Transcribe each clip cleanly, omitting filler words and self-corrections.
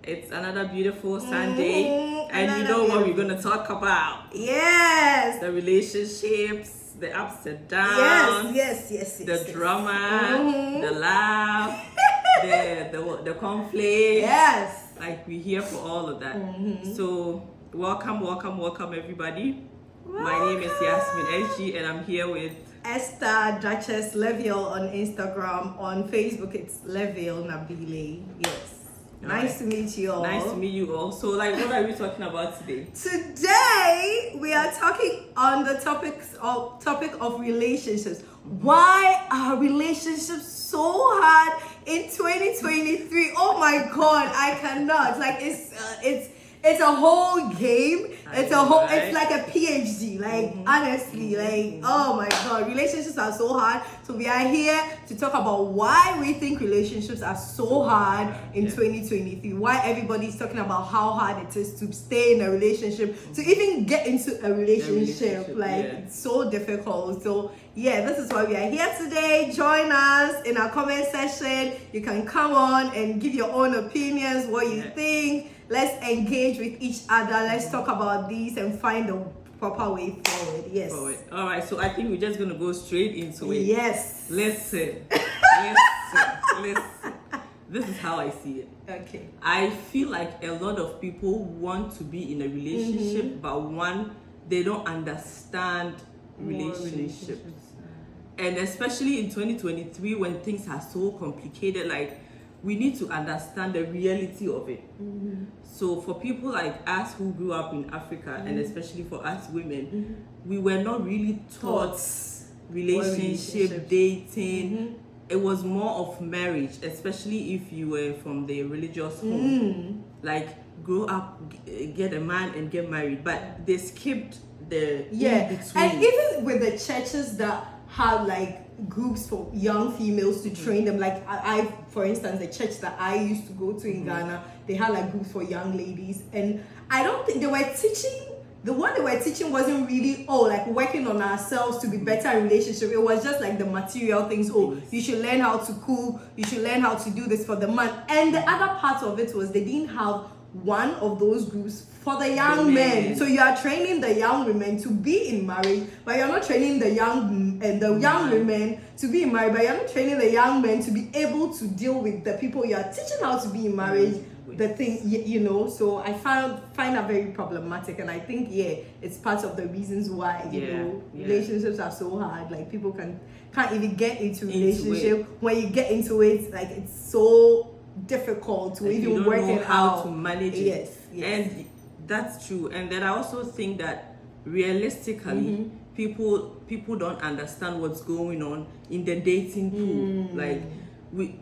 It's another beautiful Sunday, and you Another know what we're beautiful- going to talk about? Yes. The relationships, the ups and downs, Yes. the drama, Mhm. the laugh, the conflict. Yes. Like, we're here for all of that. So, welcome, everybody. My name is Yasmin Eji, and I'm here with Esther Duchess Leviel on Instagram. On Facebook, it's Leviel Nabile. Yes. Nice to meet you all. Nice to meet you all. So, like, what are we talking about today? Today we are talking on the topic of relationships. Why are relationships so hard in 2023? Oh my God, I cannot. Like it's a whole game. It's like a PhD. Like honestly, like oh my God, relationships are so hard. So we are here to talk about why we think relationships are so hard in 2023. Why everybody's talking about how hard it is to stay in a relationship, to even get into a relationship. Like it's so difficult. So yeah, this is why we are here today. Join us in our comment section. You can come on and give your own opinions, what you think. Let's engage with each other. Let's talk about these and find the proper way forward. Yes. All right. So I think we're just gonna go straight into it. Yes. Listen. This is how I see it. Okay. I feel like a lot of people want to be in a relationship, but they don't understand relationships. And especially in 2023, when things are so complicated, like, we need to understand the reality of it. So for people like us who grew up in Africa, and especially for us women, we were not really taught relationship, dating. It was more of marriage, especially if you were from the religious home. Like, grow up, get a man and get married. But they skipped the in-between. And even with the churches that have like groups for young females to train them, like I for instance, the church that I used to go to in Ghana, they had like groups for young ladies, and I don't think they were teaching. The one they were teaching wasn't really like working on ourselves to be better in relationship. It was just like the material things. You should learn how to cook, you should learn how to do this for the man. And the other part of it was they didn't have one of those groups for the young men. So you are training the young women to be in marriage, but you're not training the young women to be in marriage, but you're not training the young men to be able to deal with the people you are teaching how to be in marriage. The thing, so I find that very problematic, and I think it's part of the reasons why relationships are so hard. Like, people can't even get into relationship. When you get into it, like, it's so difficult to even work it out, to manage it. Yes. And that's true. And then I also think that realistically, people don't understand what's going on in the dating pool. Like,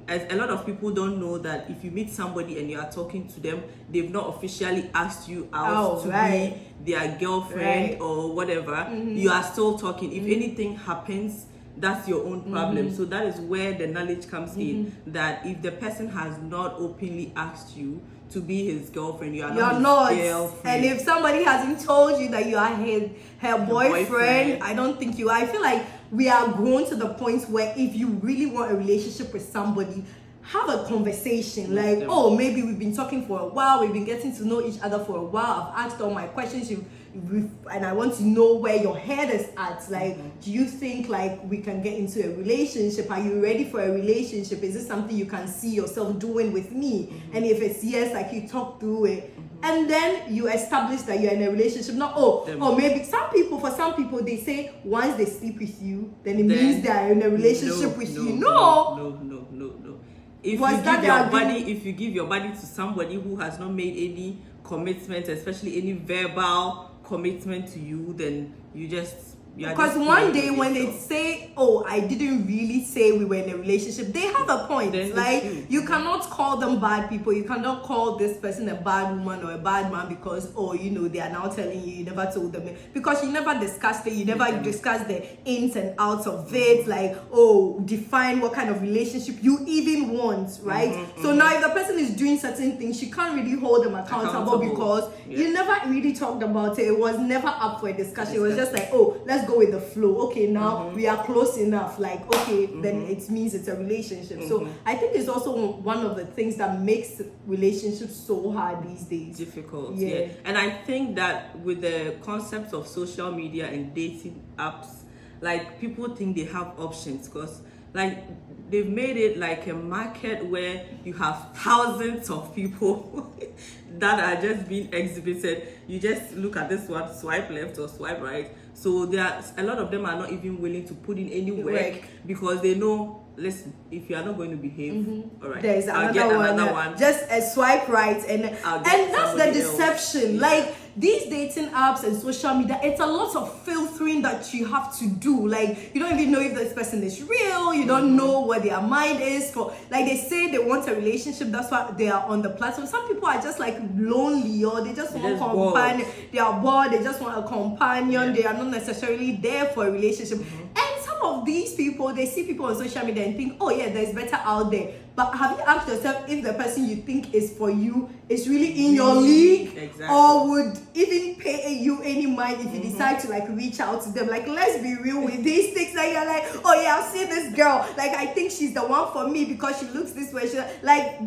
a lot of people don't know that if you meet somebody and you are talking to them, they've not officially asked you out to be their girlfriend or whatever. You are still talking. If anything happens, that's your own problem. So that is where the knowledge comes in, that if the person has not openly asked you to be his girlfriend, you're not his girlfriend. And if somebody hasn't told you that you are her boyfriend, I don't think you are. I feel like we are grown to the point where if you really want a relationship with somebody, have a conversation. Like, maybe we've been talking for a while, we've been getting to know each other for a while, I've asked all my questions, and I want to know where your head is at. Like, do you think like we can get into a relationship? Are you ready for a relationship? Is this something you can see yourself doing with me? And if it's yes, like, you talk through it. And then you establish that you're in a relationship. Not maybe for some people they say once they sleep with you, then it means they're in a relationship with you. No. If you give your body to somebody who has not made any commitment, especially any verbal commitment to you, then because one day when they say, I didn't really say we were in a relationship, they have a point. Like, you cannot call them bad people. You cannot call this person a bad woman or a bad man because they are now telling you never told them, because you never discussed it. You never discussed the ins and outs of it. Like, define what kind of relationship you even want, right? So now if the person is doing certain things, you can't really hold them accountable because you never really talked about it. It was never up for a discussion. It was just like, let's go with the flow. Okay, now we are close enough. Like, okay, then it means it's a relationship. So I think it's also one of the things that makes relationships so hard these days. Difficult, yeah. And I think that with the concept of social media and dating apps, like people think they have options because like they've made it like a market where you have thousands of people that are just being exhibited. You just look at this one, swipe left or swipe right. So a lot of them are not even willing to put in any work because they know, listen, if you are not going to behave, all right, there's I'll get another one. one. Just a swipe right, and that's the deception. Else. Like these dating apps and social media, it's a lot of filtering that you have to do. Like you don't even know if this person is real. You don't know what their mind is for. Like they say they want a relationship, that's why they are on the platform. Some people are just like lonely, or they just want a companion. They are bored. They just want a companion. They are not necessarily there for a relationship. And some of these people, they see people on social media and think, oh yeah, there's better out there. But have you asked yourself if the person you think is for you is really in your league? Exactly. Or would even pay you any mind if you decide to like reach out to them? Like, let's be real with these things. Like you're like, oh yeah, I've seen this girl. Like I think she's the one for me because she looks this way. Like,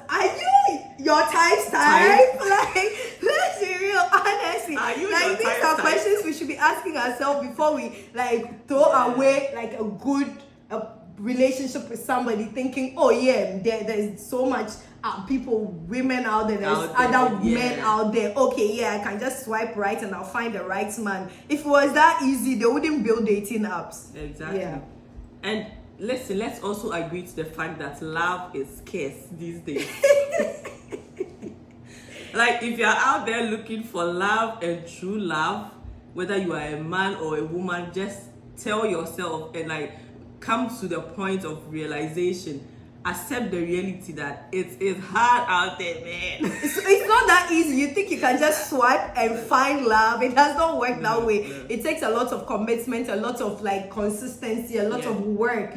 are you your type? Like, let's be real, honestly. Are you like these are questions we should be asking ourselves before we like throw away like a good relationship with somebody, thinking, oh yeah, there's so much women out there, there's other men out there. Okay, yeah, I can just swipe right and I'll find the right man. If it was that easy, they wouldn't build dating apps. Exactly. Yeah. And listen, let's also agree to the fact that love is scarce these days. Like if you're out there looking for love and true love, whether you are a man or a woman, just tell yourself and like come to the point of realization, accept the reality that it is hard out there, man. It's not that easy. You think you can just swipe and find love. It does not work that way. It takes a lot of commitment, a lot of like consistency, a lot of work,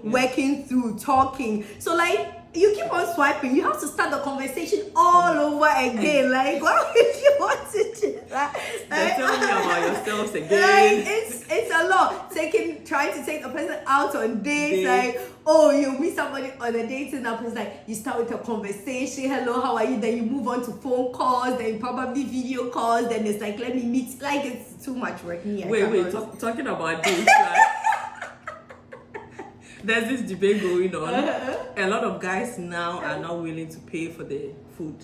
working through, talking. So like you keep on swiping, you have to start the conversation all over again. Like, why would you want to do that? Tell me about yourselves again. Like, it's a lot. Trying to take a person out on dates. Like, oh, you meet somebody on a dating app. It's like you start with a conversation. Hello, how are you? Then you move on to phone calls. Then probably video calls. Then it's like, let me meet. Like, it's too much work. Wait. Talking about dates, right? There's this debate going on. A lot of guys now are not willing to pay for the food.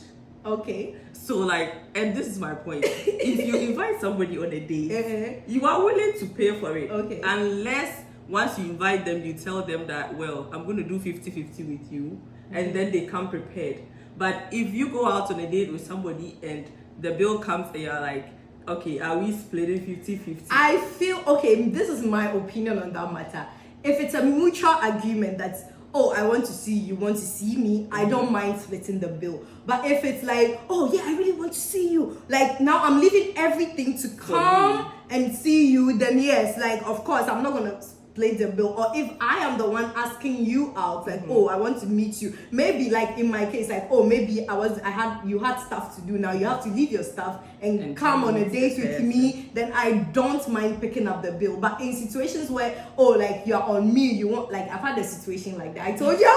Okay. So like, and this is my point. If you invite somebody on a date, you are willing to pay for it. Okay. Unless once you invite them, you tell them that, well, I'm going to do 50-50 with you. And then they come prepared. But if you go out on a date with somebody and the bill comes and you're like, okay, are we splitting 50-50? I feel, okay, this is my opinion on that matter. If it's a mutual agreement that's, oh, I want to see you, want to see me, I don't mind splitting the bill. But if it's like, oh yeah, I really want to see you, like now I'm leaving everything to come and see you, then yes, like of course I'm not gonna split the bill. Or if I am the one asking you out, like, oh, I want to meet you, maybe like in my case, like, oh, maybe you had stuff to do, now you have to leave your stuff and come on a date with me, then I don't mind picking up the bill. But in situations where, oh, like you're on me, you want, like I've had a situation like that. I told you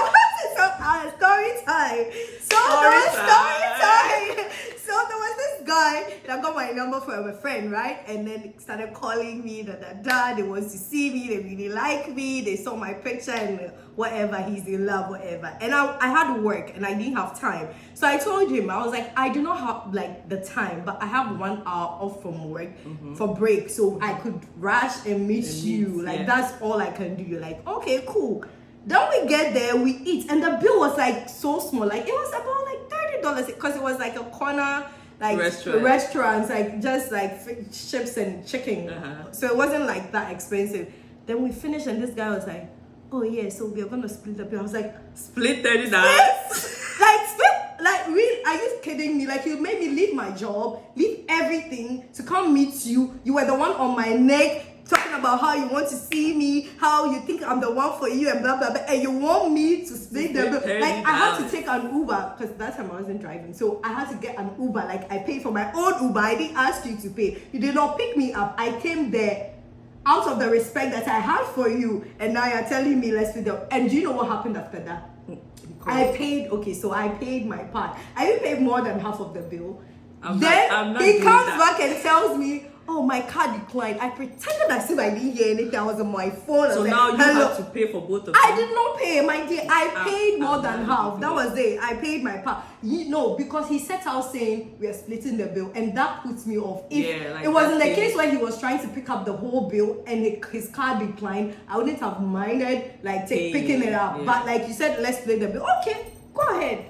story time. So there was this guy that got my number from a friend, right? And then started calling me, they want to see me, they really like me, they saw my picture and whatever, he's in love, whatever. And I had work and I didn't have time. So I told him, I was like, I do not have like the time, but I have 1 hour off from work for break. So I could rush and meet you. Like that's all I can do. You're like, okay, cool. Then we get there, we eat, and the bill was like so small. Like it was about like $30 because it was like a corner like restaurants, like just like chips and chicken. So it wasn't like that expensive. Then we finished, and this guy was like, oh yeah, so we're gonna split the bill. I was like, split $30? Like, really? Are you kidding me? Like, you made me leave my job, leave everything to come meet you. You were the one on my neck, talking about how you want to see me, how you think I'm the one for you, and blah blah blah. And you want me to split the bill? Like, I had to take an Uber because that time I wasn't driving, so I had to get an Uber. Like, I paid for my own Uber. I didn't ask you to pay. You did not pick me up. I came there out of the respect that I had for you, and now you're telling me let's split up. And do you know what happened after that? I paid. Okay, so I paid my part. I even paid more than half of the bill. I'm Then not he doing comes that. back and tells me, "Oh, my card declined." I pretended as if I didn't hear anything. I was on my phone. I So was now like, you "Hello." have to pay for both of them. I did not pay, my dear. I paid more I'm than not half. That giving was it. I paid my part. No, because he set out saying we are splitting the bill, and that puts me off. If Yeah, like it was in the that thing. case where he was trying to pick up the whole bill and his card declined, I wouldn't have minded like picking it up. Yeah. But like you said, let's split the bill. Okay. Go ahead,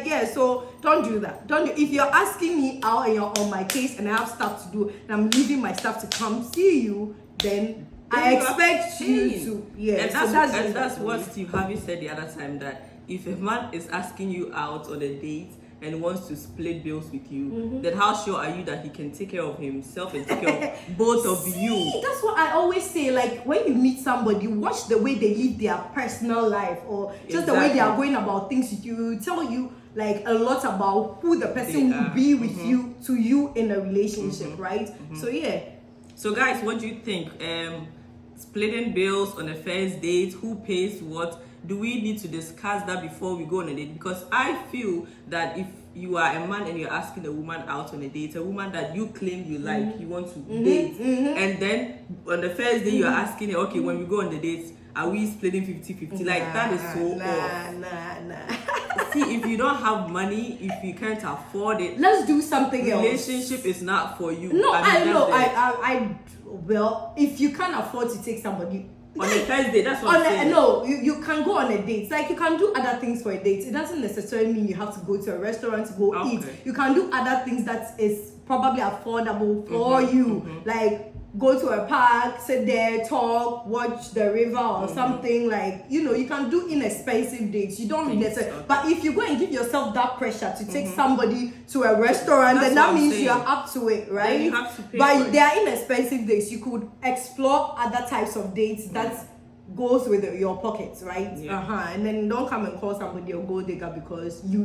yeah. So don't do that. Don't do. If you're asking me out and you're on my case and I have stuff to do and I'm leaving my stuff to come see you, then I you are expect you paying. to. Yeah, And so that's, just and that's it. what Steve Harvey said the other time, that if a man is asking you out on a date and wants to split bills with you, then how sure are you that he can take care of himself and take care of both of you? See, that's what I always say. Like when you meet somebody, watch the way they live their personal life, or just the way they are Exactly. going about things with you. Tell you like a lot about who the person They will are. be with you to you in a relationship, right? So yeah. So guys, what do you think? Splitting bills on a first date, who pays what? Do we need to discuss that before we go on a date? Because I feel that if you are a man and you're asking a woman out on a date, a woman that you claim you like, you want to date, and then on the first day you're asking her, okay, when we go on the date, are we splitting 50-50? Like that is so off. Nah. See, if you don't have money, if you can't afford it, Let's do something else. relationship is not for you. No, I mean, know. that's it. Well, if you can't afford to take somebody On the first day, that's what on I'm saying. no, you can go on a date. Like you can do other things for a date. It doesn't necessarily mean you have to go to a restaurant to go eat. Okay. You can do other things that is probably affordable for you. Like go to a park, sit there, talk, watch the river or something. Like you can do inexpensive dates. You don't necessarily. Okay. But if you go and give yourself that pressure to take somebody to a restaurant, That's then that what I'm means saying. you are up to it, right? Then you have to pay But for it. there are inexpensive dates. You could explore other types of dates that goes with your pockets, right? Yeah. And then don't come and call somebody a gold digger because you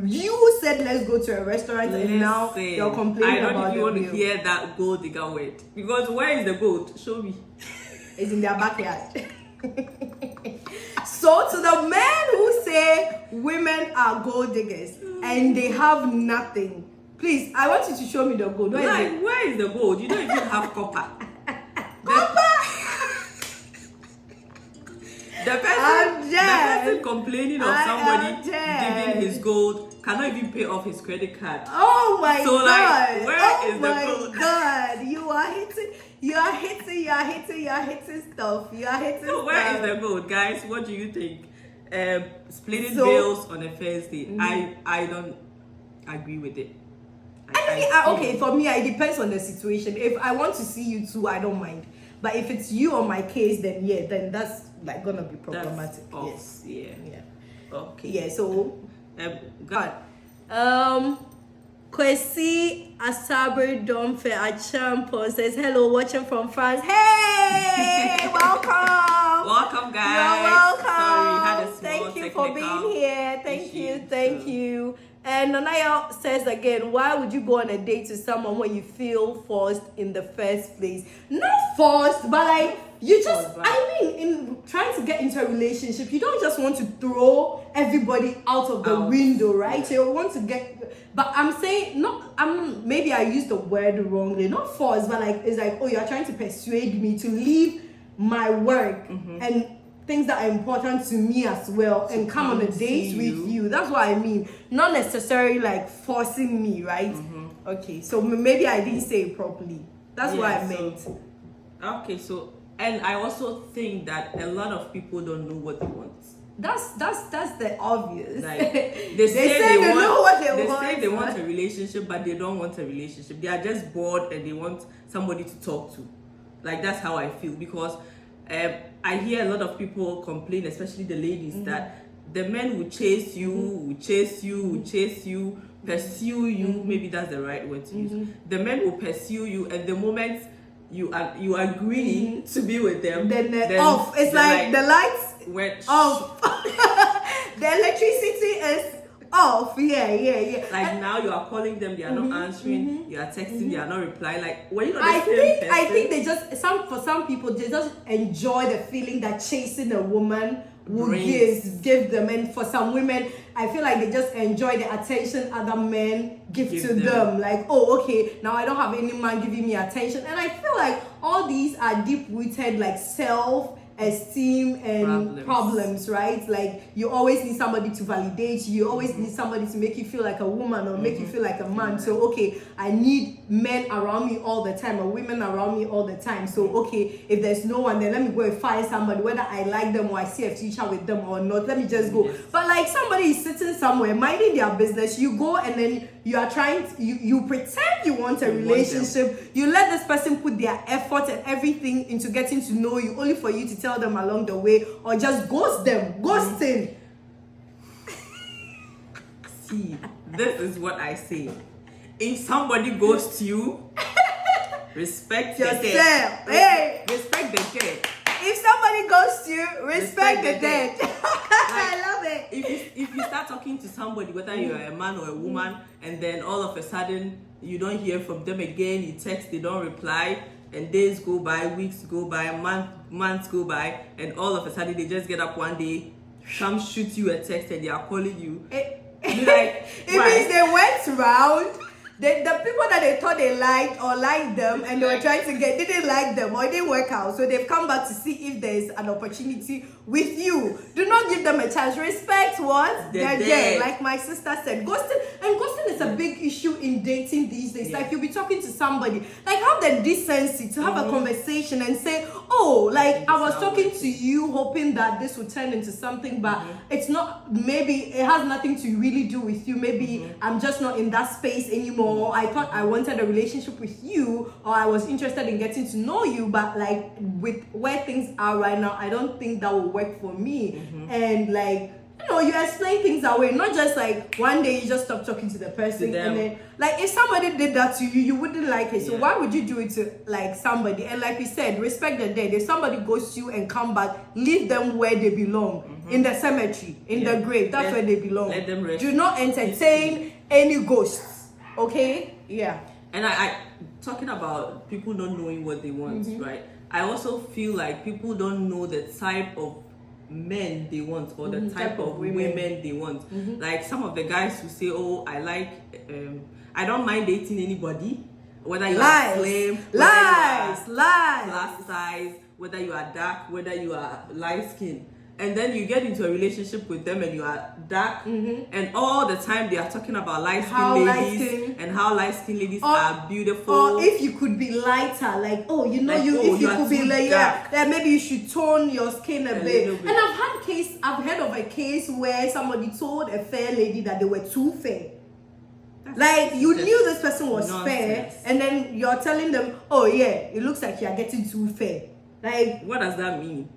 said let's go to a restaurant and now Listen, you're complaining I don't about even the want to bill. hear that gold digger word. Because where is the gold? Show me. It's in their backyard. So to the men who say women are gold diggers and they have nothing, please, I want you to show me the gold. Where is it? Like, where is the gold? You don't even have copper. The I'm dead. person complaining of I somebody am dead. digging his gold cannot even pay off his credit card. Oh my So, god! like, where is the my gold? god! You are hitting stuff. You are hitting So stuff. where is the gold, guys? What do you think? Splitting So- bills on a first date. I don't agree with it. Okay, for me, it depends on the situation. If I want to see you too, I don't mind. But if it's you on my case, then then that's like gonna be problematic. That's Yes. Yeah. Okay. Yeah. So, God. Kwesi Asabre Domfe Achampo says hello, watching from France. Hey, welcome. Welcome, guys. You're welcome. Sorry, had a small Thank you for technical being here. Thank issue, so- you. And Nanaya says again, why would you go on a date to someone when you feel forced in the first place? Not forced, but like you just, in trying to get into a relationship, you don't just want to throw everybody out of the window, right? You want to but I'm saying, maybe I used the word wrongly, not forced, but like, it's like, oh, you're trying to persuade me to leave my work and things that are important to me as well and come on a date with you. That's what I mean. Not necessarily like forcing me, right? Okay, so maybe I didn't say it properly. That's what I meant. Okay, so, and I also think that a lot of people don't know what they want. That's the obvious. Like, they say they know what they want. They say they want a relationship, but they don't want a relationship. They are just bored and they want somebody to talk to. Like, that's how I feel, because I hear a lot of people complain, especially the ladies, that the men will chase you, pursue you. Maybe that's the right word to use. The men will pursue you, and the moment you agree to be with them, then off. It's like the lights went off. The electricity is off. Yeah. Like now you are calling them, they are not answering. You are texting, they are not replying. Like when you know the I same think person, they just for some people they just enjoy the feeling that chasing a woman will brings. give them, and for some women I feel like they just enjoy the attention other men give to them. Like, oh, okay, now I don't have any man giving me attention, and I feel like all these are deep rooted like self-esteem and problems, right? Like you always need somebody to validate you, always need somebody to make you feel like a woman or make you feel like a man. So okay, I need men around me all the time or women around me all the time. So okay, if there's no one, then let me go and find somebody, whether I like them or I see a future with them or not, let me just go. But like somebody is sitting somewhere minding their business, you go and then you are trying to, you pretend you want a relationship, you let this person put their effort and everything into getting to know you, only for you to tell them along the way or just ghost them. Ghosting. See, this is what I say. If somebody ghosts you, respect yourself. the dead. Hey, respect the dead. if somebody ghosts you, respect the dead. I love it. If you start talking to somebody, whether you're a man or a woman, and then all of a sudden you don't hear from them again, you text, they don't reply, and days go by, weeks go by, months go by, and all of a sudden they just get up one day, come shoot you a text, and they are calling you. Be like, it means they went round. The people that they thought they liked or liked them and they were trying to get, didn't like them or it didn't work out. So they've come back to see if there's an opportunity with you. Do not give them a chance. Respect what? They're dead. Like my sister said. Ghosting is a big issue in dating these days. Like you'll be talking to somebody, like have the decency to have a conversation and say, oh, like I was talking to you hoping that this would turn into something, but it's not, maybe it has nothing to really do with you. Maybe I'm just not in that space anymore. I thought I wanted a relationship with you, or I was interested in getting to know you, but like with where things are right now, I don't think that will work for me. And like, you know, you explain things away, not just like one day you just stop talking to the person and then like if somebody did that to you, you wouldn't like it. So why would you do it to like somebody? And like we said, respect the dead. If somebody goes to you and come back, leave them where they belong, in the cemetery, in the grave. That's where they belong. Let them rest. Do not entertain any ghosts. Okay? Yeah. And I talking about people not knowing what they want, right? I also feel like people don't know the type of men they want or the type of women they want. Like some of the guys who say, oh, I don't mind dating anybody, whether you are slim, lies, plus size, whether you are dark, whether you are light skinned. And then you get into a relationship with them and you are dark, and all the time they are talking about light-skinned ladies and how light-skinned ladies are beautiful. Or if you could be lighter, like, oh, you know, like, if you could be like, then maybe you should tone your skin a bit. And I've heard of a case where somebody told a fair lady that they were too fair. Like you knew this person was fair, and then you're telling them, oh yeah, it looks like you're getting too fair. Like, what does that mean?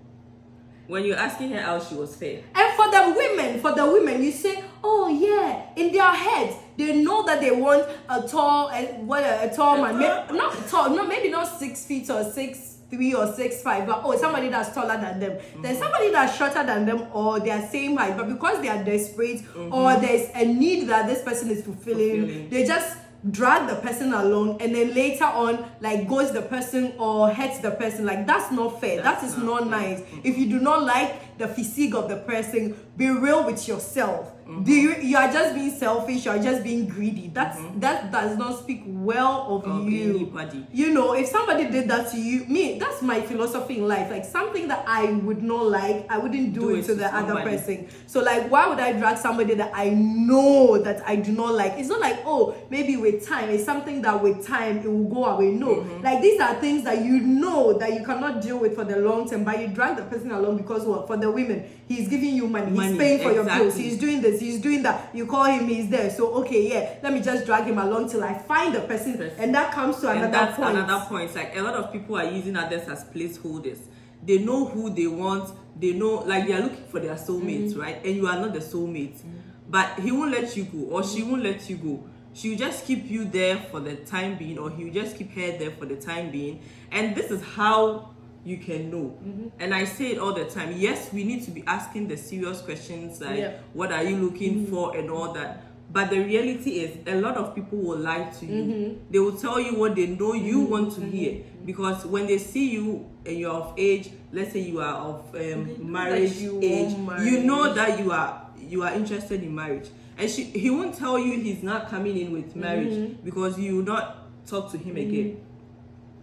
When you're asking her how she was fair. And for the women, you say, oh yeah, in their heads, they know that they want a tall man. Not tall, no, maybe not 6 feet or 6'3" or 6'5", but somebody that's taller than them. There's somebody that's shorter than them, or they are same height, but because they are desperate or there's a need that this person is fulfilling. They just drag the person along and then later on like ghost the person or hurt the person. Like that's not fair. That is not nice. If you do not like the physique of the person, be real with yourself. You are just being selfish, you are just being greedy. That does not speak well of you. Anybody. You know, if somebody did that to you, that's my philosophy in life. Like something that I would not like, I wouldn't do it to the other person. So like, why would I drag somebody that I know that I do not like? It's not like, oh, maybe with time, it's something that with time it will go away. No, like these are things that you know that you cannot deal with for the long term, but you drag the person along because what? For the women, he's giving you money, he's paying for your bills, he's doing this, he's doing that. You call him, he's there. So okay, yeah, let me just drag him along till I find the person, and that comes to another point. Another point. Like a lot of people are using others as placeholders. They know who they want. They know, like they are looking for their soulmates, right? And you are not the soulmate. But he won't let you go, or she won't let you go. She will just keep you there for the time being, or he will just keep her there for the time being. And this is how you can know. And I say it all the time. Yes, we need to be asking the serious questions like what are you looking for and all that. But the reality is a lot of people will lie to you. They will tell you what they know you want to hear, because when they see you and you're of age, let's say you are of marriage age, you know that you are interested in marriage. And he won't tell you he's not coming in with marriage because you will not talk to him again.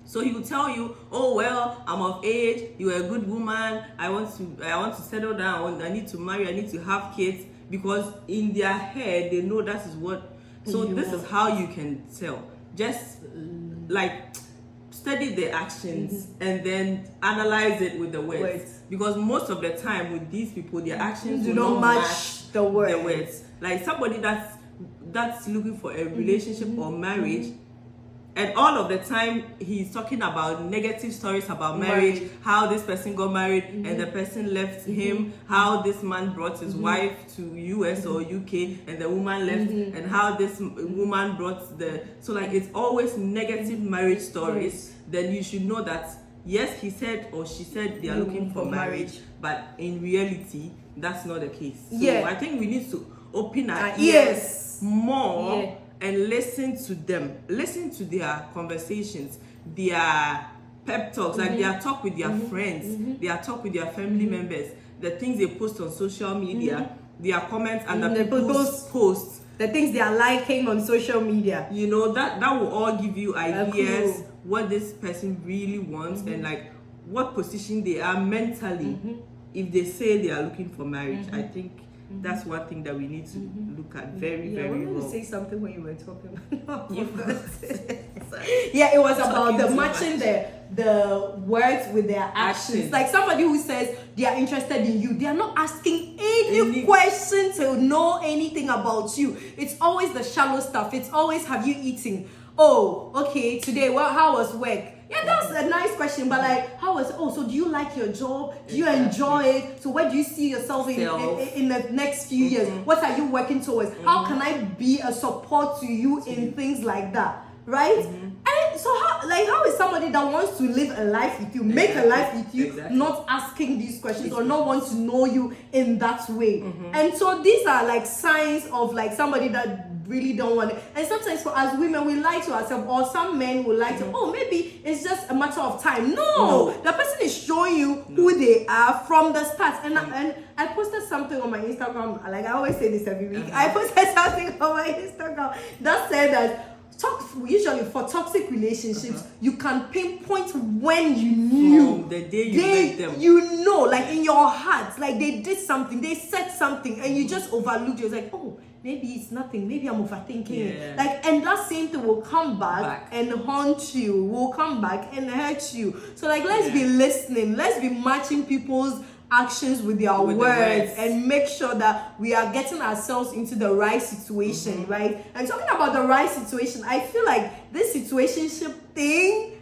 So he will tell you, oh well, I'm of age, you are a good woman, I want to settle down, I need to marry, I need to have kids, because in their head they know that is what. So this is how you can tell. Just like study the actions and then analyze it with the words. Because most of the time with these people, their actions do will not match the words. Like somebody that's looking for a relationship or marriage, and all of the time he's talking about negative stories about marriage, how this person got married and the person left him, how this man brought his wife to US or UK and the woman left, and how this woman brought so like it's always negative marriage stories. Then you should know that yes, he said or she said they are looking for marriage, but in reality that's not the case. So I think we need to open our ears more and listen to them, listen to their conversations, their pep talks, like their talk with their friends, their talk with their family members, the things they post on social media, their comments under people's posts, the things they are liking on social media. You know, that will all give you ideas what this person really wants and like what position they are mentally if they say they are looking for marriage. I think that's one thing that we need to look at very well. I wanted to say something when you were talking. It was about the matching the words with their actions. Like somebody who says they are interested in you, they are not asking any question to know anything about you. It's always the shallow stuff. It's always, have you eaten? Oh, okay, today, how was work? Yeah, that's a nice question, but like, so do you like your job? Do you enjoy it? So where do you see yourself in the next few years? What are you working towards? How can I be a support to you in things like that? Right? And so how is somebody that wants to live a life with you, make a life with you, not asking these questions or not want to know you in that way? And so these are like signs of like somebody that really don't want it. And sometimes for us women, we lie to ourselves, or some men will lie to, maybe it's just a matter of time. No, the person is showing you who they are from the start. And I posted something on my Instagram, like I always say this every week. I posted something on my Instagram that said that usually for toxic relationships, you can pinpoint when you knew. From the day you met them. You know, like in your heart, like they did something, they said something, and you just overlooked it. It's like, maybe it's nothing, maybe I'm overthinking. Like, and that same thing will come back and haunt you, will come back and hurt you. So like, let's be listening, let's be matching people's actions with their words and make sure that we are getting ourselves into the right situation, right? And talking about the right situation, I feel like this situationship thing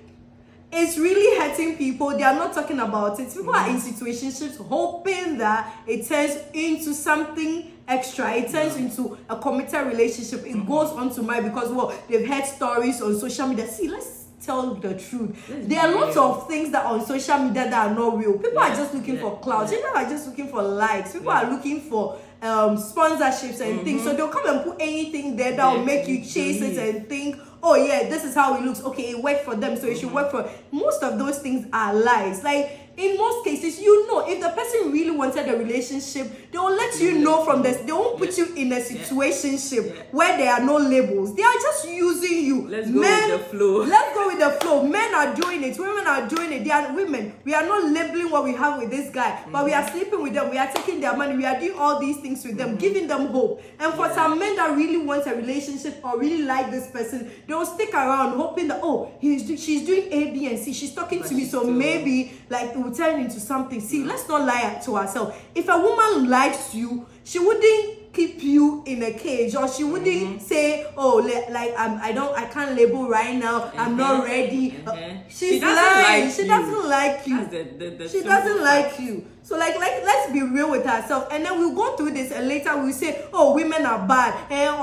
is really hurting people. They are not talking about it. People are in situationships hoping that it turns into something extra. It turns into a committed relationship. It goes on to marriage because they've heard stories on social media. See, let's tell the truth. There are lots of things that on social media that are not real. People are just looking for clout. People are just looking for likes. People are looking for sponsorships and things. So they'll come and put anything there that will make you chase it and think, this is how it looks. Okay, it worked for them, so it should work for. Most of those things are lies. Like, in most cases, if the person really wanted a relationship, they will let you know from this. They won't put you in a situationship where there are no labels. They are just using you. Let's go with the flow. Let's go with the flow. Men are doing it. Women are doing it. They are women. We are not labeling what we have with this guy, but we are sleeping with them. We are taking their money. We are doing all these things with them, giving them hope. And for some men that really want a relationship or really like this person, they will stick around hoping that, she's doing A, B, and C. She's talking to me, so maybe like it will turn into something. See, let's not lie to ourselves. If a woman likes you, she wouldn't keep you in a cage, or she wouldn't say, I can't label right now, I'm not ready. She's lying. She doesn't like you. She doesn't like you. So like let's be real with ourselves, and then we'll go through this, and later we'll say, women are bad, and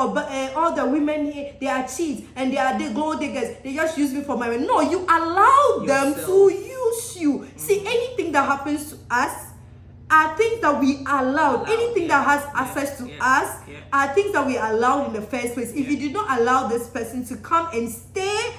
all the women here, they are cheats, and they are the gold diggers, they just use me for my money. No, you allow them to use suits you. See, anything that happens to us are things that we allowed. Anything that has access to us are things that we allowed in the first place. If you did not allow this person to come and stay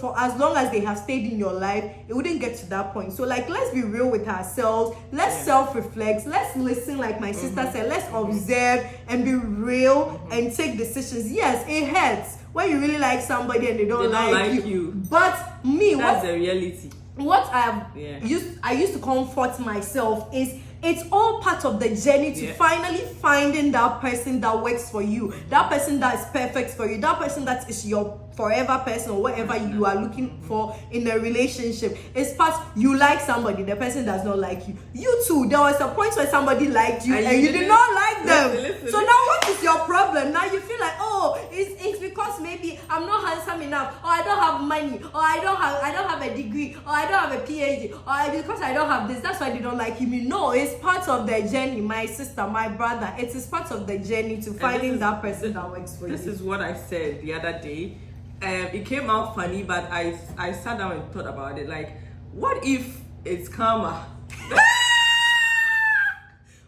for as long as they have stayed in your life, it wouldn't get to that point. So like, let's be real with ourselves. Let's self-reflect. Let's listen, like my sister said. Let's observe and be real and take decisions. Yes, it hurts when you really like somebody and they don't like you. But me, that's the reality. What I used to comfort myself is, it's all part of the journey to finally finding that person that works for you, that person that is perfect for you, that person that is your forever person or whatever you are looking for in a relationship. It's part, you like somebody, the person does not like you. You too, there was a point where somebody liked you and you did not like them. Listen. So now what is your problem? Now you feel like, oh, it's because maybe I'm not handsome enough, or I don't have money, or I don't have a degree, or I don't have a PhD, or because I don't have this, that's why they don't like me. No, it's part of the journey, my sister, my brother. It is part of the journey to finding that person that works for you. This is what I said the other day. It came out funny, but I sat down and thought about it. Like, what if it's karma?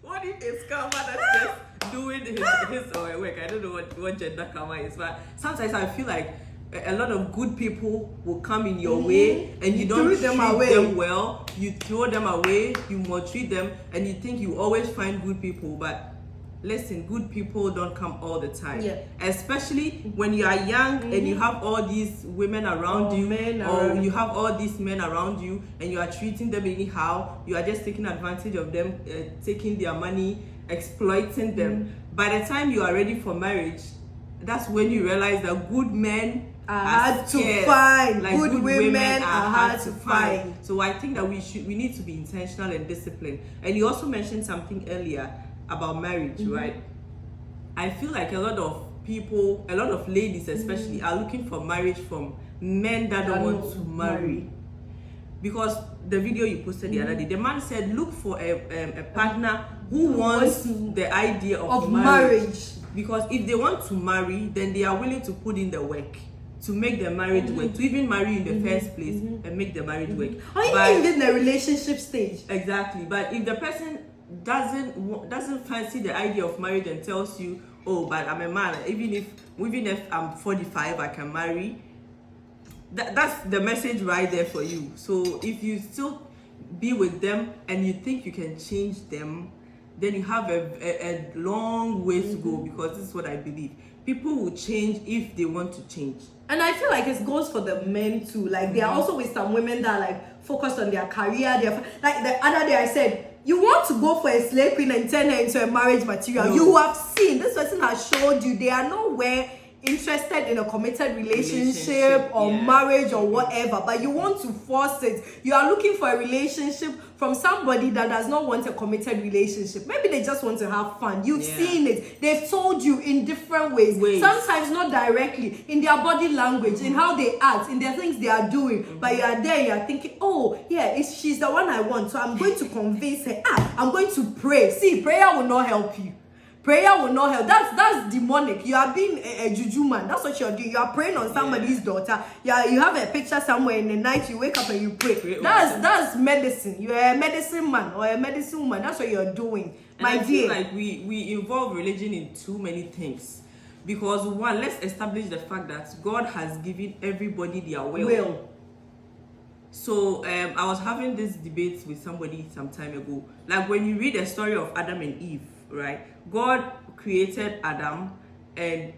What if it's karma that's just doing his or her work? I don't know what gender karma is, but sometimes I feel like a lot of good people will come in your way and you don't treat them well. You throw them away, you maltreat them, and you think you always find good people, but listen, good people don't come all the time. Especially when you are young and you have all these women around you, or you have all these men around you, and you are treating them anyhow. You are just taking advantage of them, taking their money, exploiting them. By the time you are ready for marriage, that's when you realize that good men are hard to find. Like good women are hard to find. So I think that we need to be intentional and disciplined. And you also mentioned something earlier about marriage, right? I feel like a lot of people, a lot of ladies especially, are looking for marriage from men that don't want to marry. Because the video you posted the other day, the man said, look for a partner who wants the idea of marriage. Because if they want to marry, then they are willing to put in the work to make the marriage work, to even marry in the first place and make the marriage work. Or even in the relationship stage. Exactly. But if the person doesn't fancy the idea of marriage and tells you, oh, but I'm a man, even if I'm 45, I can marry, that's the message right there for you. So if you still be with them and you think you can change them, then you have a long way to go, because this is what I believe. People will change if they want to change. And I feel like it goes for the men too. Like, there are also with some women that are like focused on their career. Like the other day I said, you want to go for a slave queen and turn her into a marriage material. No. You have seen, this person has showed you they are nowhere interested in a committed relationship or marriage or whatever, but you want to force it. You are looking for a relationship from somebody that does not want a committed relationship. Maybe they just want to have fun. You've seen it. They've told you in different ways. Sometimes not directly, in their body language, in how they act, in the things they are doing. But you are there, you are thinking, oh yeah, she's the one I want, so I'm going to convince her. I'm going to pray. See, prayer will not help you. Prayer will not help. That's demonic. You are being a juju man. That's what you're doing. You are praying on somebody's daughter. You have a picture somewhere in the night. You wake up and you pray. That's medicine. You're a medicine man or a medicine woman. That's what you're doing, my dear. I feel like we involve religion in too many things, because one, let's establish the fact that God has given everybody their will. So I was having this debate with somebody some time ago. Like, when you read the story of Adam and Eve, right? God created Adam and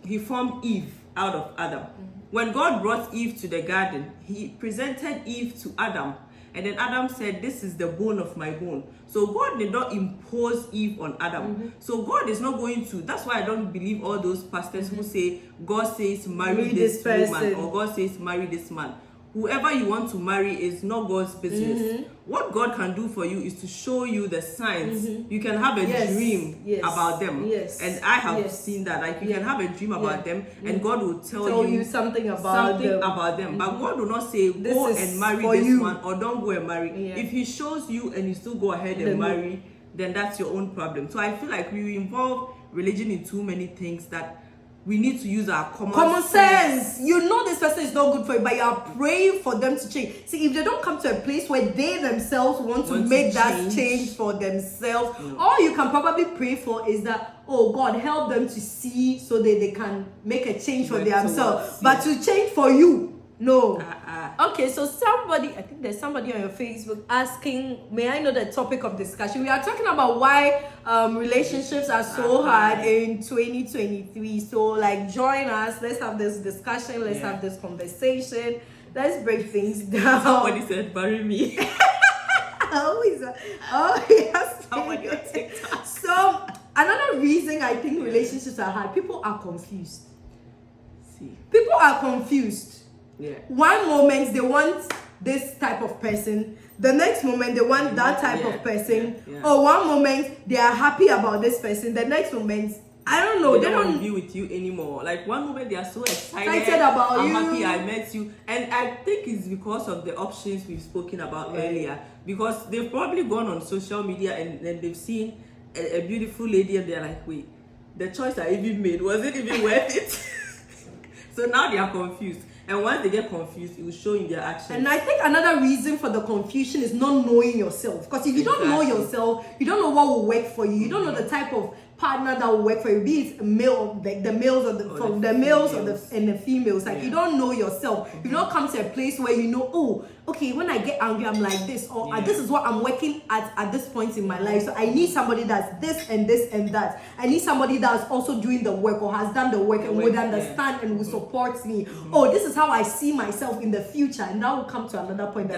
he formed Eve out of Adam. When God brought Eve to the garden, he presented Eve to Adam. And then Adam said, this is the bone of my bone. So God did not impose Eve on Adam. So God is not going to, that's why I don't believe all those pastors who say, God says marry this woman, or God says marry this man. Whoever you want to marry is not God's business. What God can do for you is to show you the signs. You can have a dream about them. And I have seen that. Like, you can have a dream about them, and God will tell you something about them. But God will not say, go and marry this one, or don't go and marry. If he shows you and you still go ahead and marry, then that's your own problem. So I feel like we involve religion in too many things that we need to use our common sense. You know this person is not good for you, but you are praying for them to change. See, if they don't come to a place where they themselves want to make that change for themselves, all you can probably pray for is that, oh God, help them to see so that they can make a change for themselves. But to change for you, no. Okay, so I think there's somebody on your Facebook asking, may I know the topic of discussion? We are talking about why relationships are so hard in 2023. So like, join us. Let's have this discussion. Let's have this conversation. Let's break things down. Somebody said, bury me. Yes. Somebody on TikTok. So another reason I think relationships are hard, people are confused. People are confused. One moment they want this type of person, the next moment they want that type of person, or one moment they are happy about this person, the next moment I don't know, they don't be with you anymore. Like one moment they are so excited about I'm you. happy I met you, and I think it's because of the options we've spoken about earlier, because they've probably gone on social media and then they've seen a beautiful lady and they're like, wait, the choice I even made, was it even worth it? So now they are confused. And once they get confused, it will show in their actions. And I think another reason for the confusion is not knowing yourself. Because if you don't know yourself, you don't know what will work for you. You don't know the type of partner that will work for you. Be it male, like the males or the males and the females. Like you don't know yourself. You don't come to a place where you know, oh, okay, when I get angry, I'm like this, or this is what I'm working at this point in my life. So I need somebody that's this and this and that. I need somebody that's also doing the work or has done the work and would understand and will support me. Oh, this is how I see myself in the future, and that will come to another point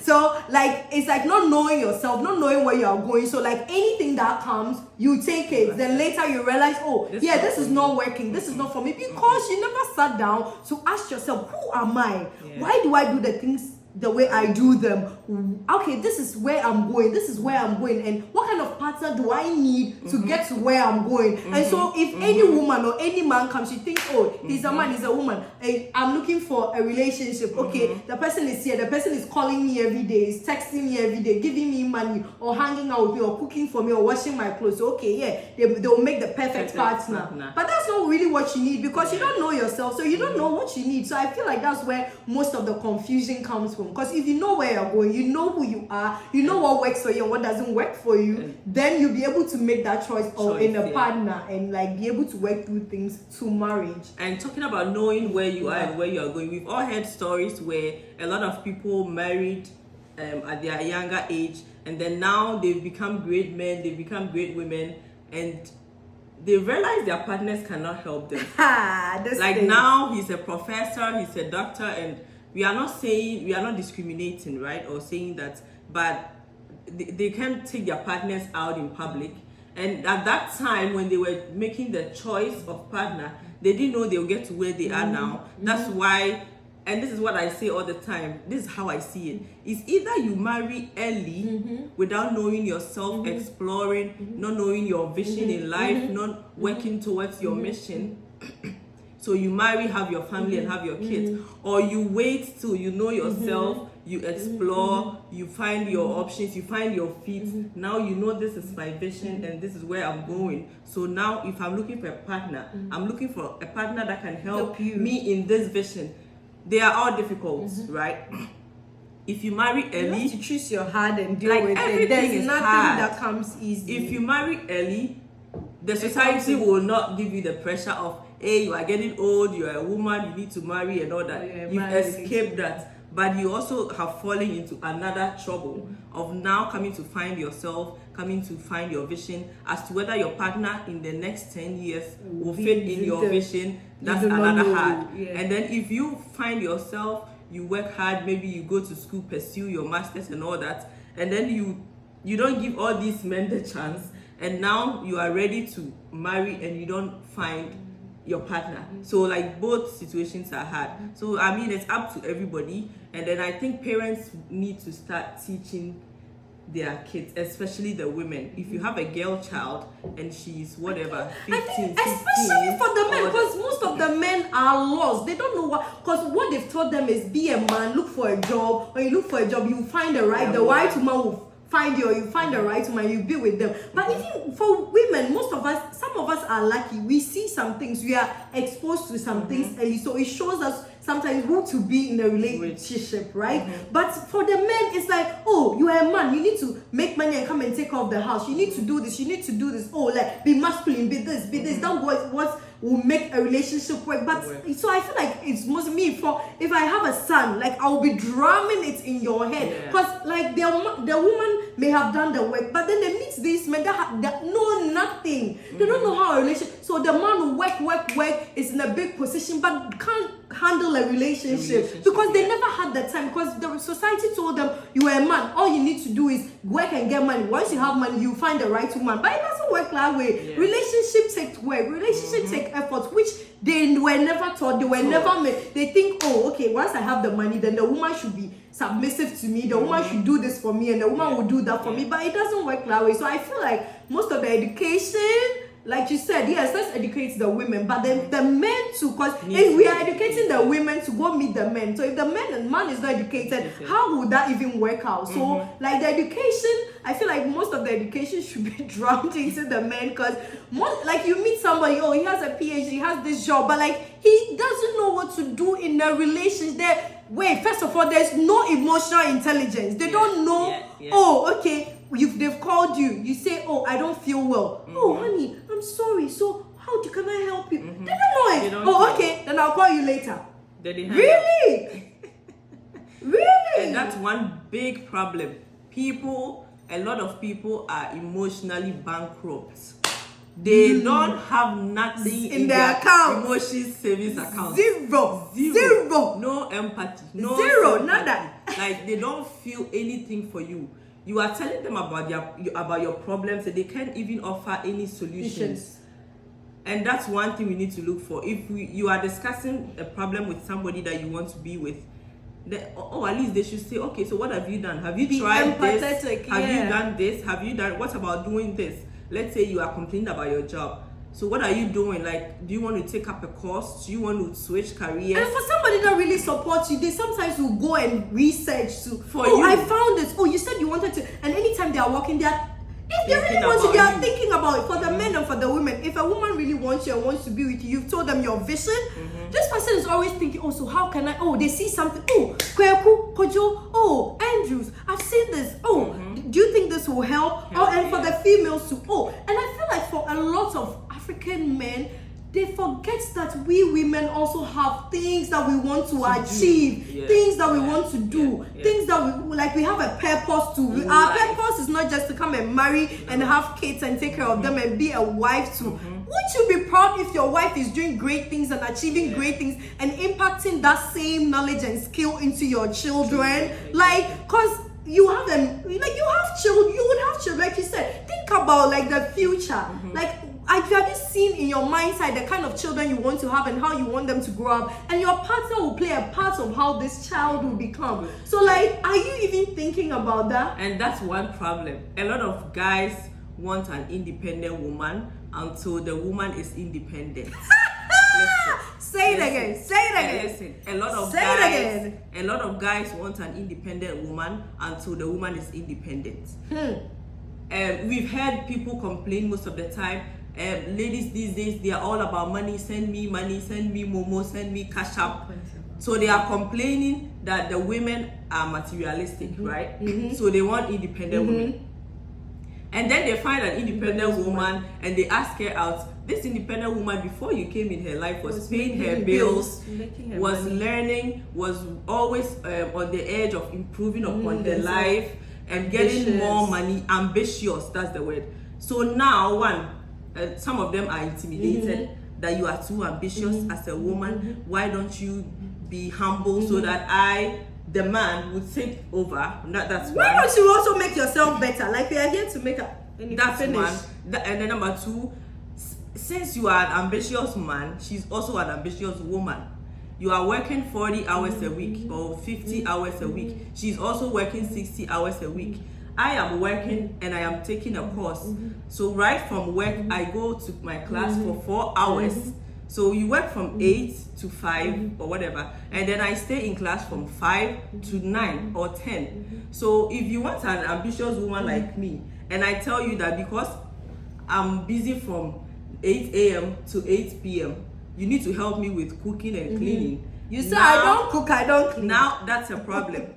So like, it's like not knowing yourself, not knowing where you are going. So like anything that comes, you take it. Then later you realize, oh, this is not working. This is not for me, because you never sat down to ask yourself, who am I? Why do I do the things the way I do them? Okay, this is where I'm going. This is where I'm going. And what kind of partner do I need to get to where I'm going? And so if any woman or any man comes, you think, oh, he's a man, he's a woman. I'm looking for a relationship. Okay, the person is here. The person is calling me every day, is texting me every day, giving me money, or hanging out with me, or cooking for me, or washing my clothes. Okay, they'll make the perfect partner. But that's not really what you need, because you don't know yourself. So you don't know what you need. So I feel like that's where most of the confusion comes from. Because if you know where you're going, you know who you are, you know what works for you and what doesn't work for you, then you'll be able to make that choice in a partner and like be able to work through things to marriage. And talking about knowing where you are and where you are going, we've all heard stories where a lot of people married at their younger age, and then now they've become great men, they've become great women, and they realize their partners cannot help them. Now he's a professor, he's a doctor, and we are not discriminating, right, or saying that, but they can't take their partners out in public. And at that time, when they were making the choice of partner, they didn't know they'll get to where they are now. That's why, and this is what I say all the time, this is how I see it. It's either you marry early without knowing yourself, exploring, not knowing your vision in life, not working towards your mission. So you marry, have your family and have your kids, or you wait till you know yourself, you explore, you find your options, you find your feet. Now you know this is my vision and this is where I'm going. So now if I'm looking for a partner, I'm looking for a partner that can help me in this vision. They are all difficult, right? If you marry early, you have to choose your heart and deal with it. There's nothing that comes easy. If you marry early, the society will not give you the pressure of, hey, you are getting old, you are a woman, you need to marry and all that. You've escaped that. But you also have fallen into another trouble of now coming to find yourself, coming to find your vision as to whether your partner in the next 10 years will fit in your vision. That's another hard. And then if you find yourself, you work hard, maybe you go to school, pursue your masters and all that, and then you don't give all these men the chance, and now you are ready to marry and you don't find your partner. So like both situations are hard. So I mean, it's up to everybody. And then I think parents need to start teaching their kids, especially the women. If you have a girl child and she's whatever 15, 16, especially for the men, because most of the men are lost. They don't know what, because what they've taught them is be a man, look for a job. When you look for a job, you find the right woman will find the right woman, you be with them. But even for women, some of us are lucky. We see some things, we are exposed to some things early, so it shows us sometimes who to be in a relationship, right? But for the men, it's like, oh, you are a man, you need to make money and come and take off the house. You need to do this, you need to do this. Oh, like be masculine, be this, be this. That what will make a relationship work. But so I feel like it's most me for if I have a son, like I'll be drumming it in your head, because like the woman may have done the work, but then they meet these men that know nothing. They don't know how a relationship. So the man will work, is in a big position, but can't handle a relationship because they never had the time, because the society told them you are a man, all you need to do is work and get money. Once you have money, you find the right woman. But it doesn't work that way. Relationships take work, relationships take effort, which they were never taught, they were never made. They think, oh, okay, once I have the money, then the woman should be submissive to me, the woman should do this for me, and the woman will do that for me. But it doesn't work that way. So I feel like most of the education, like you said, yes, let's educate the women, but then the men too, because if we are educating the women to go meet the men, so if the man is not educated, how would that even work out? So like the education, I feel like most of the education should be drummed into the men, because like you meet somebody, oh, he has a PhD, he has this job, but like he doesn't know what to do in a relationship. Wait, first of all, there's no emotional intelligence. They don't know. Oh, okay. They've called you. You say, oh, I don't feel well. Oh, honey, I'm sorry. So can I help you? They don't know it. Oh, okay. Then I'll call you later. Really? Really? And that's one big problem. A lot of people are emotionally bankrupt. They don't have nothing in their account. Emotion savings account. Zero. No empathy. No zero. Nada. Like they don't feel anything for you. You are telling them about your problems, and they can't even offer any solutions. And that's one thing we need to look for. If you are discussing a problem with somebody that you want to be with, at least they should say, okay, so what have you done? Have you tried this? Have you done this? Have you done? What about doing this? Let's say you are complaining about your job. So what are you doing? Like, do you want to take up a course? Do you want to switch careers? And for somebody that really supports you, they sometimes will go and research you. I found this. Oh, you said you wanted to. And anytime they are working, if they really want to, they are thinking about it. For the men and for the women, if a woman really wants you and wants to be with you, you've told them your vision. This person is always thinking, oh, so how can I? Oh, they see something. Oh, Kweku, Kojo. Oh, Andrews, I've seen this. Oh, do you think this will help? And for the females too. Oh, and I feel like for a lot of African men, they forget that we women also have things that we want to achieve, things that we want to do, things that we have a purpose to. Our purpose is not just to come and marry and have kids and take care of them and be a wife too. Wouldn't you be proud if your wife is doing great things and achieving great things and impacting that same knowledge and skill into your children? Like, cause you have them, you have children, you would have children, like you said. Think about like the future, have you seen in your mindset the kind of children you want to have and how you want them to grow up, and your partner will play a part of how this child will become. So like, are you even thinking about that? And that's one problem. A lot of guys want an independent woman until the woman is independent. Say it again. Listen, a lot of guys want an independent woman until the woman is independent. We've heard people complain most of the time. Ladies these days, they are all about money. Send me money, send me Momo, send me cash up. So they are complaining that the women are materialistic, right? So they want independent women. And then they find an independent woman and they ask her out. This independent woman, before you came in her life, was paying her bills, was learning, was always on the edge of improving upon their life and getting more money. Ambitious, that's the word. So now, some of them are intimidated that you are too ambitious as a woman. Why don't you be humble so that the man, would take over? That's why don't you also make yourself better? Like, we are here to make that's finish. One. And then number two, since you are an ambitious man, she's also an ambitious woman. You are working 40 hours a week or 50 hours a week. She's also working 60 hours a week. I am working and I am taking a course. So right from work, I go to my class for 4 hours So you work from 8 to 5 or whatever, and then I stay in class from 5 to 9 or 10. So if you want an ambitious woman like me, and I tell you that because I'm busy from 8 a.m. to 8 p.m., you need to help me with cooking and cleaning. You say I don't cook, I don't clean. Now that's a problem.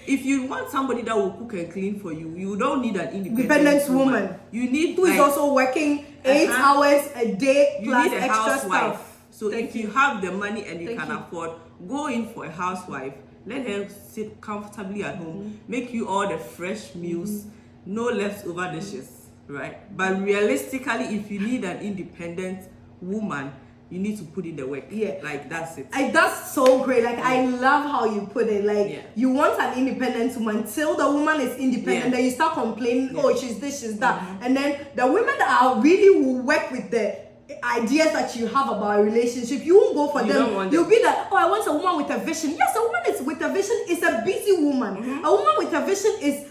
If you want somebody that will cook and clean for you, you don't need an independent woman. You need who is also working 8 hours a day plus you need a extra housewife. stuff. So if you have the money and you can afford, go in for a housewife. Let her sit comfortably at home, make you all the fresh meals, no leftover dishes, right? But realistically, if you need an independent woman, you need to put in the work. Yeah. Like that's it. That's so great. Like I love how you put it. Like you want an independent woman till the woman is independent, then you start complaining, oh, she's this, she's that. And then the women that are really will work with the ideas that you have about a relationship, you won't go for them. You'll be like, oh, I want a woman with a vision. Yes, a woman is with a vision is a busy woman. A woman with a vision is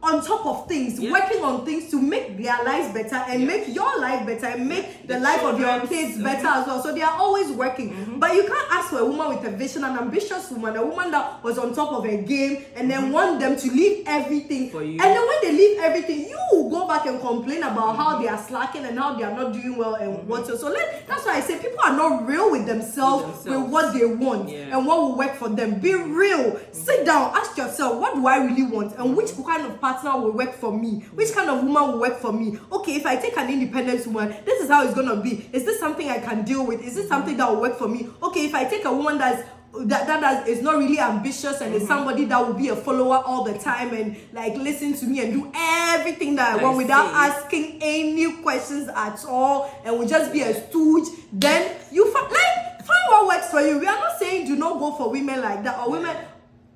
on top of things, working on things to make their lives better and make your life better and make the life of your kids better as well. So they are always working. But you can't ask for a woman with a vision, an ambitious woman, a woman that was on top of a game, and then want them to leave everything for you. And then when they leave everything, you will go back and complain about how they are slacking and how they are not doing well and what. So that's why I say people are not real with themselves. With what they want and what will work for them. Be real. Sit down, ask yourself, what do I really want and which kind of partner will work for me? Which kind of woman will work for me? Okay, if I take an independent woman, this is how it's gonna be. Is this something I can deal with? Is this something that will work for me? Okay, if I take a woman that is not really ambitious and is somebody that will be a follower all the time and like listen to me and do everything that I want without asking any questions at all and will just be a stooge, then you find what works for you. We are not saying do not go for women like that or women.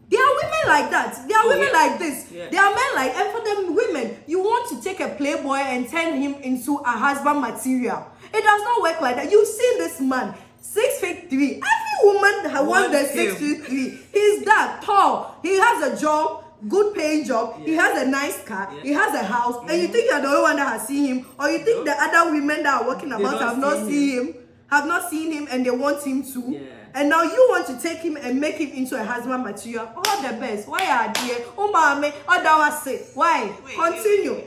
There are women like that. There are women like this. There are men like, and for them women, you want to take a playboy and turn him into a husband material. It does not work like that. You've seen this man, 6'3". Every woman that wants the 6'3". He's that tall. He has a job, good paying job. He has a nice car. He has a house. And you think you're the only one that has seen him, or you think the other women that are working about have not seen him and they want him to. And now you want to take him and make him into a husband material. All the best. Why are they? Oh, mommy. Oh, that was it. Why? Continue.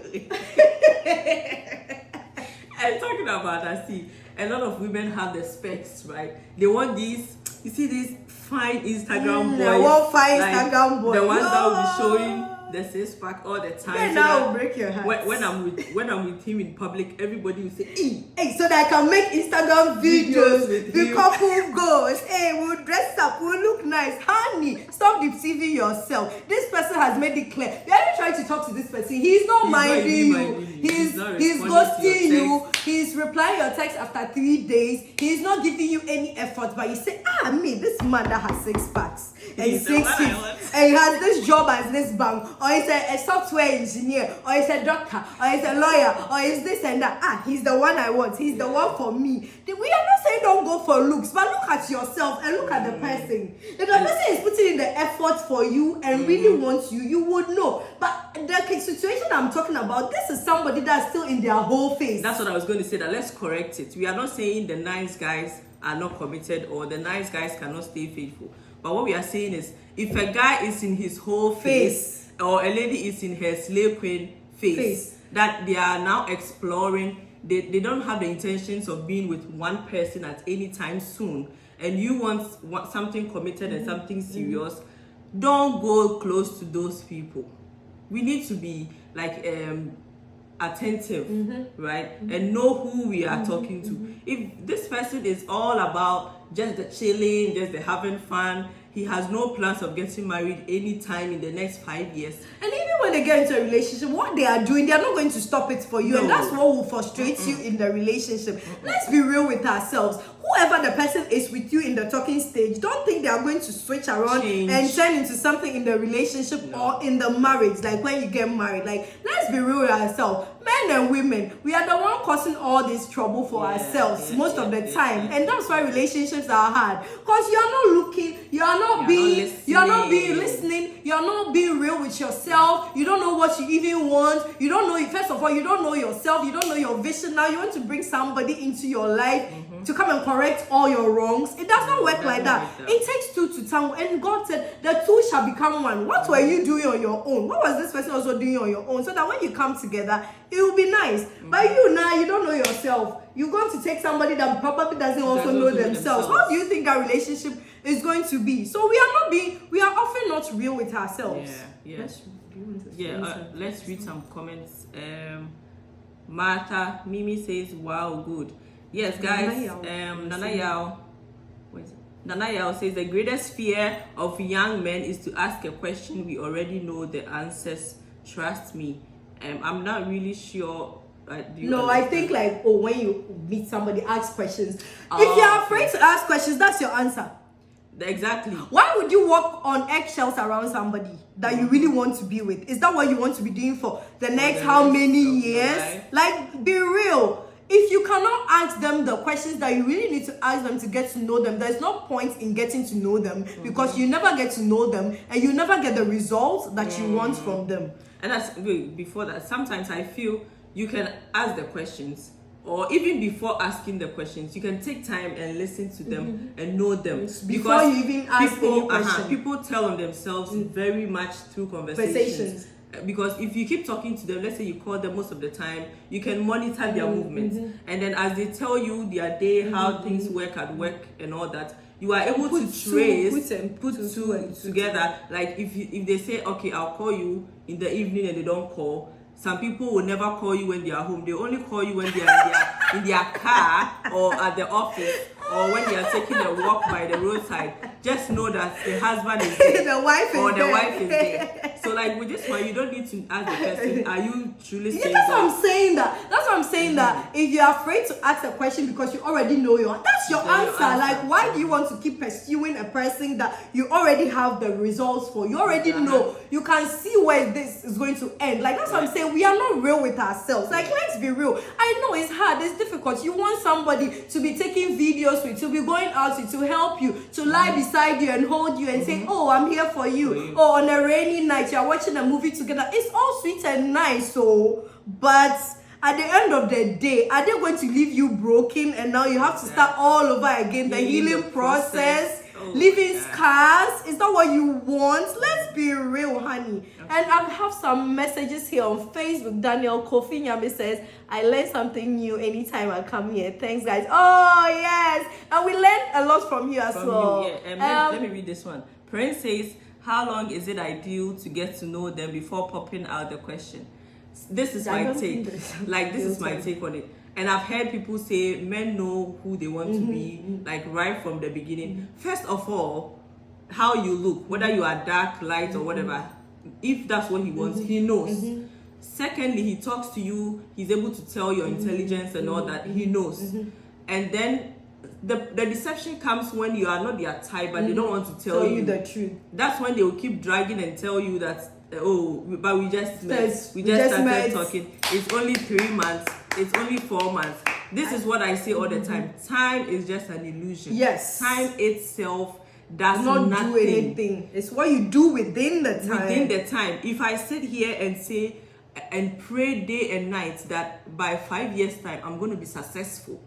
And talking about that, see, a lot of women have the specs, right? They want these, you see these fine Instagram boys. They want fine Instagram boys. The ones that will be showing the six pack all the time. Then that will break your heart. When I'm with him in public, everybody will say, hey, so that I can make Instagram videos with the couple goes. Hey, we'll dress up, we'll look nice. Honey, stop deceiving yourself. This person has made it clear. You're ever trying to talk to this person, he's not minding you. He's ghosting you. He's replying your text after 3 days. He's not giving you any effort. But you say, me, this man that has 6 packs and 6 feet, and he has this job as this bank, or he's a software engineer, or he's a doctor, or he's a lawyer, or he's this and that. He's the one I want. He's the one for me. We are not saying don't go for looks, but look at yourself and look at the person. If the person is putting in the effort for you and really wants you, you would know. But the situation I'm talking about, this is somebody that's still in their whole face. That's what I was going to say. That let's correct it. We are not saying the nice guys are not committed or the nice guys cannot stay faithful. But what we are saying is, if a guy is in his whole face or a lady is in her slave queen face, that they are now exploring, they don't have the intentions of being with one person at any time soon, and you want something committed and something serious, don't go close to those people. We need to be like attentive, right? And know who we are talking to. If this person is all about just the chilling, just the having fun, he has no plans of getting married anytime in the next 5 years. And even when they get into a relationship, what they are doing, they are not going to stop it for you. And that's what will frustrate you in the relationship. Let's be real with ourselves. Whoever the person is with you in the talking stage, don't think they are going to switch around and turn into something in the relationship or in the marriage, like when you get married. Like, let's be real with ourselves. Men and women, we are the one causing all this trouble for ourselves most of the time. And that's why relationships are hard. Because you're not looking, you're not being listening, you're not being real with yourself. You don't know what you even want. You don't know, first of all, you don't know yourself, you don't know your vision. Now you want to bring somebody into your life to come and correct all your wrongs. It does not work like that. Like that. It takes two to tango, and God said the two shall become one. What were you doing on your own? What was this person also doing on your own? So that when you come together, it will be nice. But you now, you don't know yourself. You're going to take somebody that probably doesn't also know themselves. How do you think our relationship is going to be? So we are often not real with ourselves. Let's read some comments. Martha Mimi says, "Wow, good." Yes, guys. Nana Yao says the greatest fear of young men is to ask a question we already know the answers. Trust me. I'm not really sure. I think when you meet somebody, ask questions. If you're afraid to ask questions, that's your answer. Exactly. Why would you walk on eggshells around somebody that you really want to be with? Is that what you want to be doing for the next how many years? Life? Like, be real. If you cannot ask them the questions that you really need to ask them to get to know them, there's no point in getting to know them because you never get to know them and you never get the results that you want from them. And that's before that. Sometimes I feel you can ask the questions, or even before asking the questions, you can take time and listen to them and know them. Before you even ask any question. People tell on themselves very much through conversations. Because if you keep talking to them, let's say you call them most of the time, you can monitor their movements. And then as they tell you their day, how things work at work and all that, you are able to trace, put two together. Like if they say, okay, I'll call you in the evening and they don't call, some people will never call you when they are home. They only call you when they are in their car or at the office or when they are taking a walk by the roadside. Just know that the husband is there the wife is there. So like with this one, you don't need to ask the person, are you truly saying that's what I'm saying that if you're afraid to ask a question because you already know that's your answer. Like, why do you want to keep pursuing a person that you already have the results for? You already know. You can see where this is going to end. Like, that's what I'm saying. We are not real with ourselves. Like, let's be real. I know it's hard, it's difficult. You want somebody to be taking videos with, to be going out with, to help you, to lie beside you and hold you and say, oh, I'm here for you. Or on a rainy night, you're watching a movie together. It's all sweet and nice, but at the end of the day, are they going to leave you broken and now you have to start all over again, the healing process, leaving scars? Is that what you want? Let's be real, honey. And I have some messages here on Facebook. Daniel Kofi Nyame says, I learn something new anytime I come here. Thanks, guys. Oh, yes. And we learned a lot from you as well. Let me read this one. Prince says, how long is it ideal to get to know them before popping out the question? This is my take. This is my take on it. And I've heard people say men know who they want to be, like right from the beginning. First of all, how you look, whether you are dark, light, or whatever, if that's what he wants, he knows. Secondly, he talks to you, he's able to tell your intelligence and all that, he knows. And then the deception comes when you are not their type, but they don't want to tell you the truth. That's when they will keep dragging and tell you that, but we just met. We just started talking. It's only 3 months. It's only 4 months. This is what I say all the time. Time is just an illusion. Yes. Time itself does not nothing. Do anything. It's what you do within the time. Within the time. If I sit here and say and pray day and night that by 5 years' time I'm going to be successful,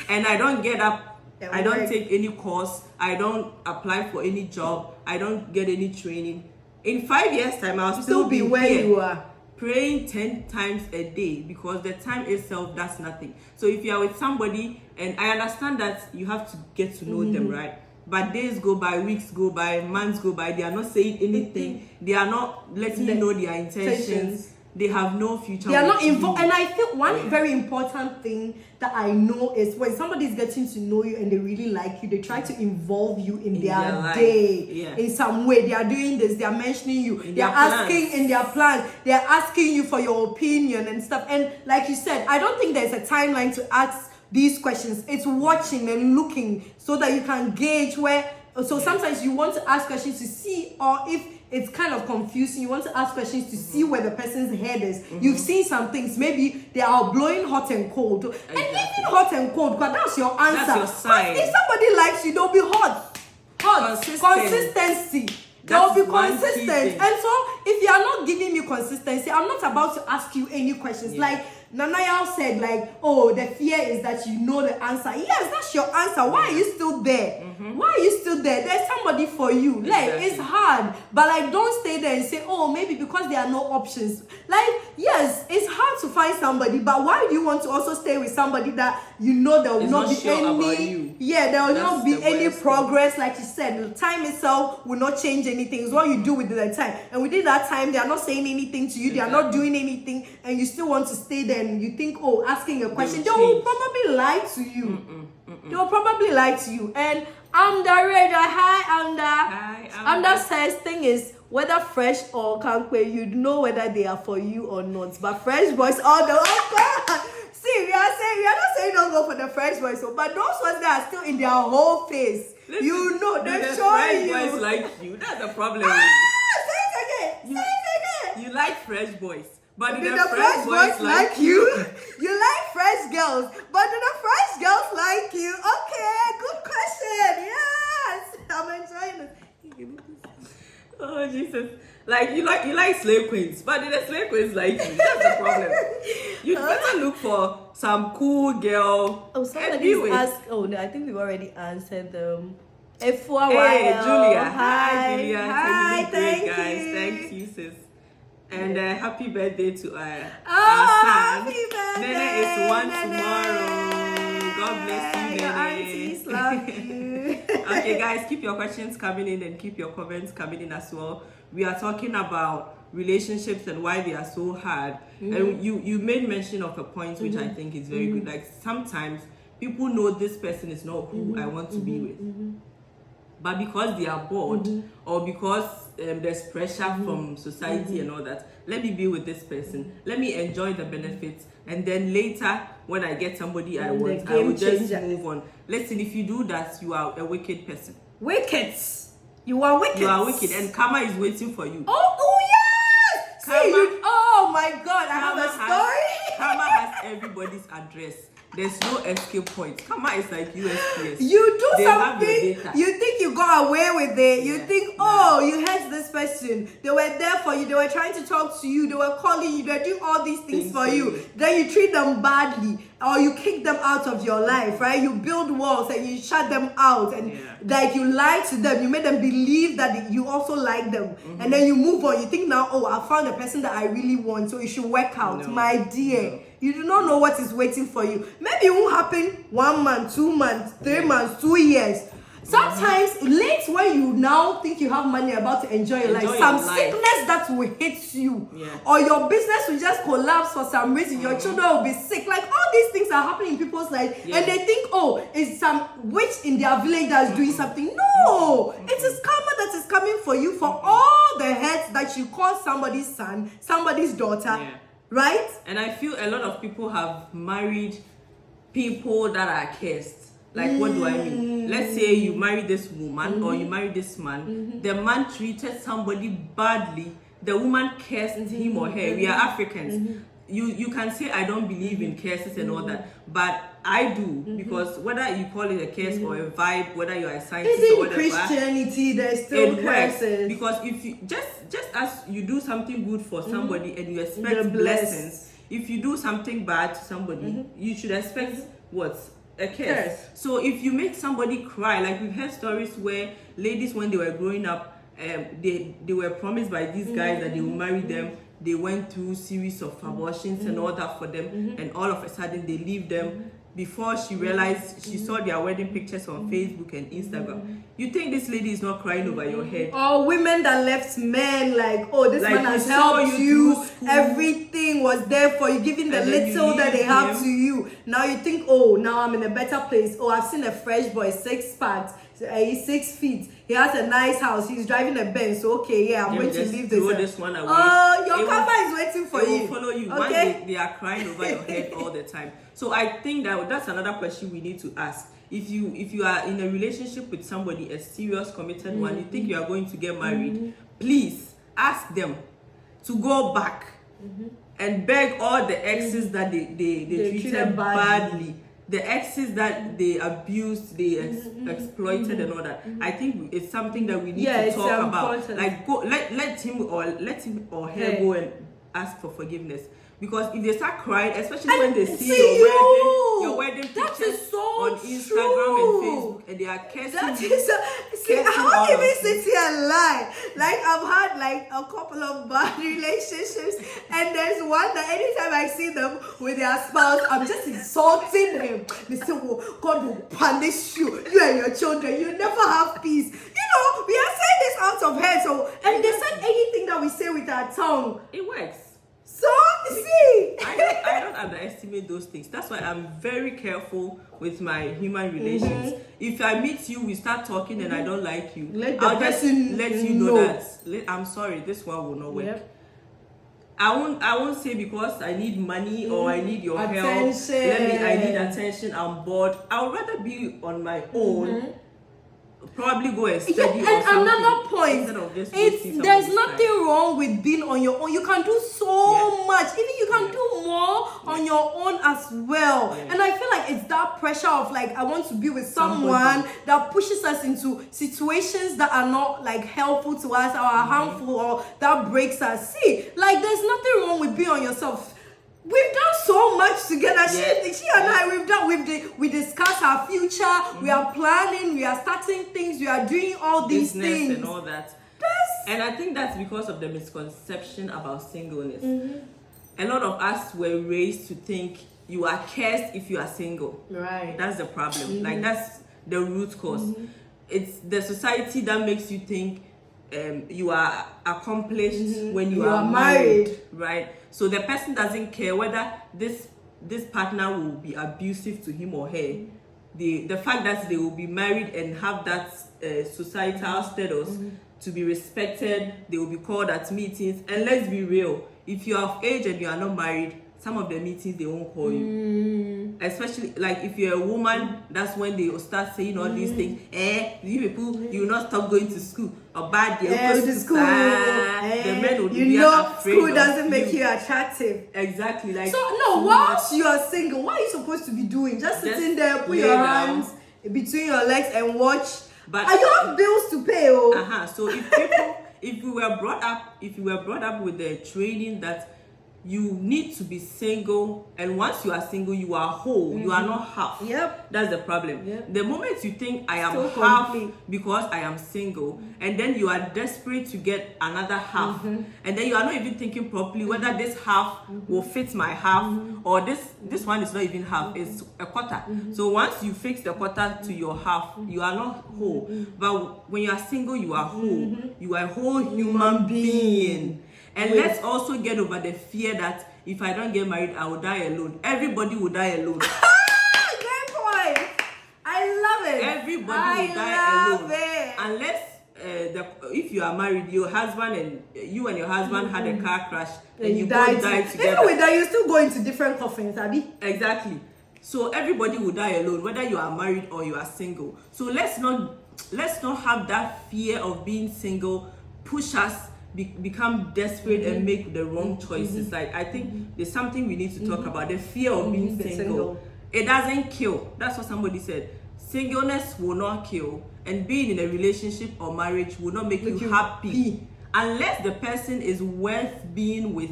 and I don't get up, I don't take any course, I don't apply for any job, I don't get any training, in 5 years' time I'll still be where here, you are, praying 10 times a day, because the time itself does nothing. So if you are with somebody, and I understand that you have to get to know them, right? But days go by, weeks go by, months go by, they are not saying anything, they are not letting you know their intentions. They have no future. They are not involved. And I feel one very important thing that I know is when somebody is getting to know you and they really like you, they try to involve you in their day in some way. They are doing this, they are mentioning you, they are asking in their plans, they are asking you for your opinion and stuff. And like you said, I don't think there's a timeline to ask these questions. It's watching and looking so that you can gauge where. So sometimes you want to ask questions to see, or if it's kind of confusing, you want to ask questions to see where the person's head is. You've seen some things, maybe they are blowing hot and cold. And even hot and cold, because that's your answer. That's your sign. If somebody likes you, they'll be hot. Consistency. They'll be consistent. And so if you are not giving me consistency, I'm not about to ask you any questions. Like, Nanayao said, like, oh, the fear is that you know the answer. Yes, that's your answer. Why are you still there? Why are you still there? There's somebody for you. Like, it's hard. But, like, don't stay there and say, oh, maybe because there are no options. Like, yes, it's hard to find somebody, but why do you want to also stay with somebody that you know there will not be any... Yeah, there will not be any progress. Like you said, the time itself will not change anything. It's what you do within that time. And within that time, they are not saying anything to you. They are not doing anything. And you still want to stay there. And you think, oh, asking a question. They will probably lie to you. They will probably lie to you. And Amda Reda, hi Amda. Amda says, thing is, whether fresh or kankwe, you know whether they are for you or not. But fresh boys, all the see, we are not saying don't go for the fresh boys, but those ones that are still in their whole face, listen, you know, they're showing you. Fresh boys like you. That's the problem. Say it again. Say it again. You like fresh boys, but do the fresh boys like you? You like fresh girls, but do the fresh girls like you? Okay, good question. Yes, I'm enjoying it. Oh Jesus! Like you like slave queens, but do the slave queens like you? That's the problem. You better look for some cool girl. Oh, somebody asked. Oh no, I think we've already answered them. Hey, Julia. Hi, Julia. Hi, thank you, guys. Thank you, sis. And happy birthday to our son. Happy birthday. Nene is one tomorrow. God bless you, Nene. Your aunties love you. Okay, guys, keep your questions coming in and keep your comments coming in as well. We are talking about relationships and why they are so hard. And you made mention of a point which I think is very good. Like sometimes people know this person is not who I want to be with. But because they are bored or because there's pressure from society and all that, let me be with this person. Let me enjoy the benefits. And then later, when I get somebody I want, I will just move on. Listen, if you do that, you are a wicked person. Wicked. You are wicked. You are wicked. And karma is waiting for you. Oh yes! Karma, see, oh my God, I have a story. Karma has everybody's address. There's no escape point. Karma is like USPS. You do something, you think you got away with it. You think, oh, you hurt this person. They were there for you. They were trying to talk to you. They were calling you. They were doing all these things for you. Then you treat them badly. Or you kick them out of your life, right? You build walls and you shut them out. And like you lie to them. You made them believe that you also like them. And then you move on. You think now, oh, I found the person that I really want. So it should work out. No. My dear. No. You do not know what is waiting for you. Maybe it won't happen 1 month, 2 months, 3 months, 2 years. Sometimes late when you now think you have money about to enjoy your life, some sickness that will hit you, or your business will just collapse for some reason, your children will be sick. Like all these things are happening in people's lives, and they think, oh, it's some witch in their village that's doing something. No, it is karma that is coming for you for all the hurts that you caused somebody's son, somebody's daughter. Right? And I feel a lot of people have married people that are cursed. Like, what do I mean? Let's say you marry this woman or you marry this man. The man treated somebody badly. The woman cursed him or her. We are Africans. You can say, I don't believe in curses and all that. But I do. Because whether you call it a curse or a vibe, whether you are a scientist or whatever. In Christianity, there's still curses. Because if you just as you do something good for somebody and you expect blessings, if you do something bad to somebody, you should expect what? A curse. So if you make somebody cry, like we've heard stories where ladies, when they were growing up, they were promised by these guys that they will marry them. They went through series of abortions and all that for them, and all of a sudden they leave them. Before she realized, she saw their wedding pictures on Facebook and Instagram. You think this lady is not crying over your head? Or women that left men, like, oh, this man has helped you. Everything was there for you, giving the little that they have to you. Now you think, oh, now I'm in a better place. Oh, I've seen a fresh boy, 6 packs. He's 6 feet. He has a nice house. He's driving a Benz. So okay, I'm going to leave this one away. Oh, your karma is waiting for you. It will follow you. Okay? They are crying over your head all the time. So I think that's another question we need to ask. If you are in a relationship with somebody, a serious, committed one, you think you are going to get married, please ask them to go back and beg all the exes that they treated badly. The exes that they abused, they exploited and all that. I think it's something that we need to talk about. Like, go let him or her go and ask for forgiveness. Because if they start crying, especially when they see see your wedding that pictures is so on Instagram true. and Facebook, and they are cursing That you. is see, I Cursing won't all even of sit here and lie. Like I've had like a couple of bad relationships, and there's one that anytime I see them with their spouse, I'm just insulting him. They say, "Well, God will punish you and your children. You never have peace." You know, we are saying this out of hate. So, and they said anything that we say with our tongue. It works. So see, I don't underestimate those things. That's why I'm very careful with my human relations. If I meet you, we start talking, and I don't like you, Let the I'll just person let you know know. that I'm sorry, this one will not work. Yep. I won't say because I need money or I need your Attention. help. I need attention. I'm bored. I would rather be on my own. Probably go and study or and something. another point, instead of just wasting there's somebody's nothing time. wrong with being on your own. You can do so much. Even you can do more on your own as well. Yeah. And I feel like it's that pressure of like I want to be with someone that pushes us into situations that are not like helpful to us or are harmful or that breaks us. See, like there's nothing wrong with being on yourself. We've done so much together. Yeah. She and I, we discuss our future. We are planning. We are starting things. We are doing all these Business things. and all that. And I think that's because of the misconception about singleness. A lot of us were raised to think you are cursed if you are single. Right. That's the problem. Like that's the root cause. It's the society that makes you think you are accomplished when you are married, right? So the person doesn't care whether this partner will be abusive to him or her. The fact that they will be married and have that societal status to be respected, they will be called at meetings. And let's be real, if you are of age and you are not married, some of the meetings they won't call you. Especially like if you're a woman, that's when they will start saying all these things. You people, you will not stop going to school. Or bad, you go to school. The men will be afraid. School doesn't make you attractive. Exactly. Like so no, whilst you are single, what are you supposed to be doing? Just sitting there, put your hands between your legs and watch. But you have bills to pay. So if we were brought up with the training that you need to be single, and once you are single, you are whole. You are not half. Yep. That's the problem. Yep. The moment you think I am So half complete. because I am single, and then you are desperate to get another half, and then you are not even thinking properly whether this half will fit my half or this one is not even half. It's a quarter. So once you fix the quarter to your half, you are not whole. But when you are single, you are whole. You are a whole human being. And let's also get over the fear that if I don't get married, I will die alone. Everybody will die alone. Great point. I love it. Everybody will die alone. Unless if you are married, your husband and you and your husband had a car crash and you both died together. Even with that, you still go into different coffins, Abby. Exactly. So everybody will die alone, whether you are married or you are single. So let's not have that fear of being single push us become desperate and make the wrong choices. Like I think there's something we need to talk about, the fear of being single. It doesn't kill. That's what somebody said. Singleness will not kill, and being in a relationship or marriage will not make you happy unless the person is worth being with.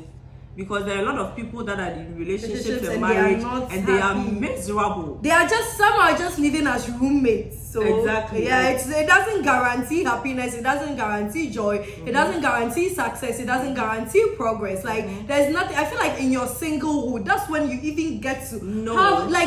Because there are a lot of people that are in relationships and marriage and they are miserable. Some are just living as roommates. So exactly. Yeah, it doesn't guarantee happiness, it doesn't guarantee joy, it doesn't guarantee success, it doesn't guarantee progress. Like there's nothing. I feel like in your singlehood, that's when you even get to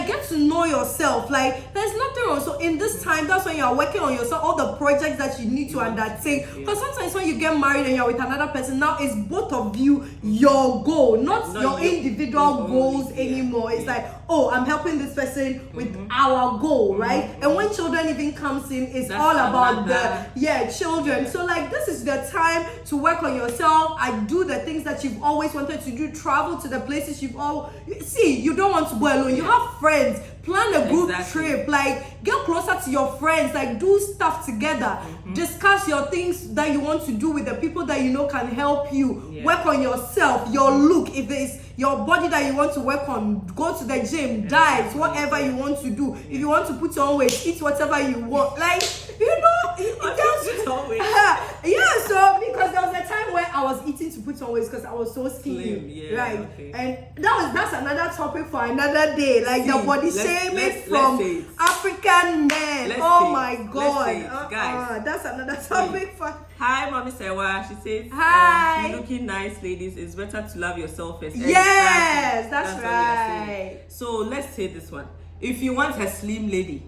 get to know yourself. Like there's nothing wrong. So in this time, that's when you are working on yourself, all the projects that you need to undertake. Because sometimes when you get married and you're with another person, now it's both of you your goal. Not your individual goals anymore. It's like, oh, I'm helping this person with our goal, right? And when children even comes in, it's all about the children. So like this is the time to work on yourself. I do the things that you've always wanted to do, travel to the places you don't want to go alone. You have friends. Plan a group trip, like get closer to your friends, like do stuff together, discuss your things that you want to do with the people that you know can help you. Work on yourself, your look. If it's your body that you want to work on, go to the gym, diet, whatever you want to do. If you want to put on weight, eat whatever you want. Like so because there was a time why I was eating to put on weight because I was so skinny, Slim, yeah, right? okay. And that's another topic for another day, like the body shaming from African men. Oh my God, guys. That's another topic for. Hi, Mommy Sewa. She says, hi. You're looking nice, ladies. It's better to love yourself first. Yes, that's right. So let's say this one. If you want a slim lady,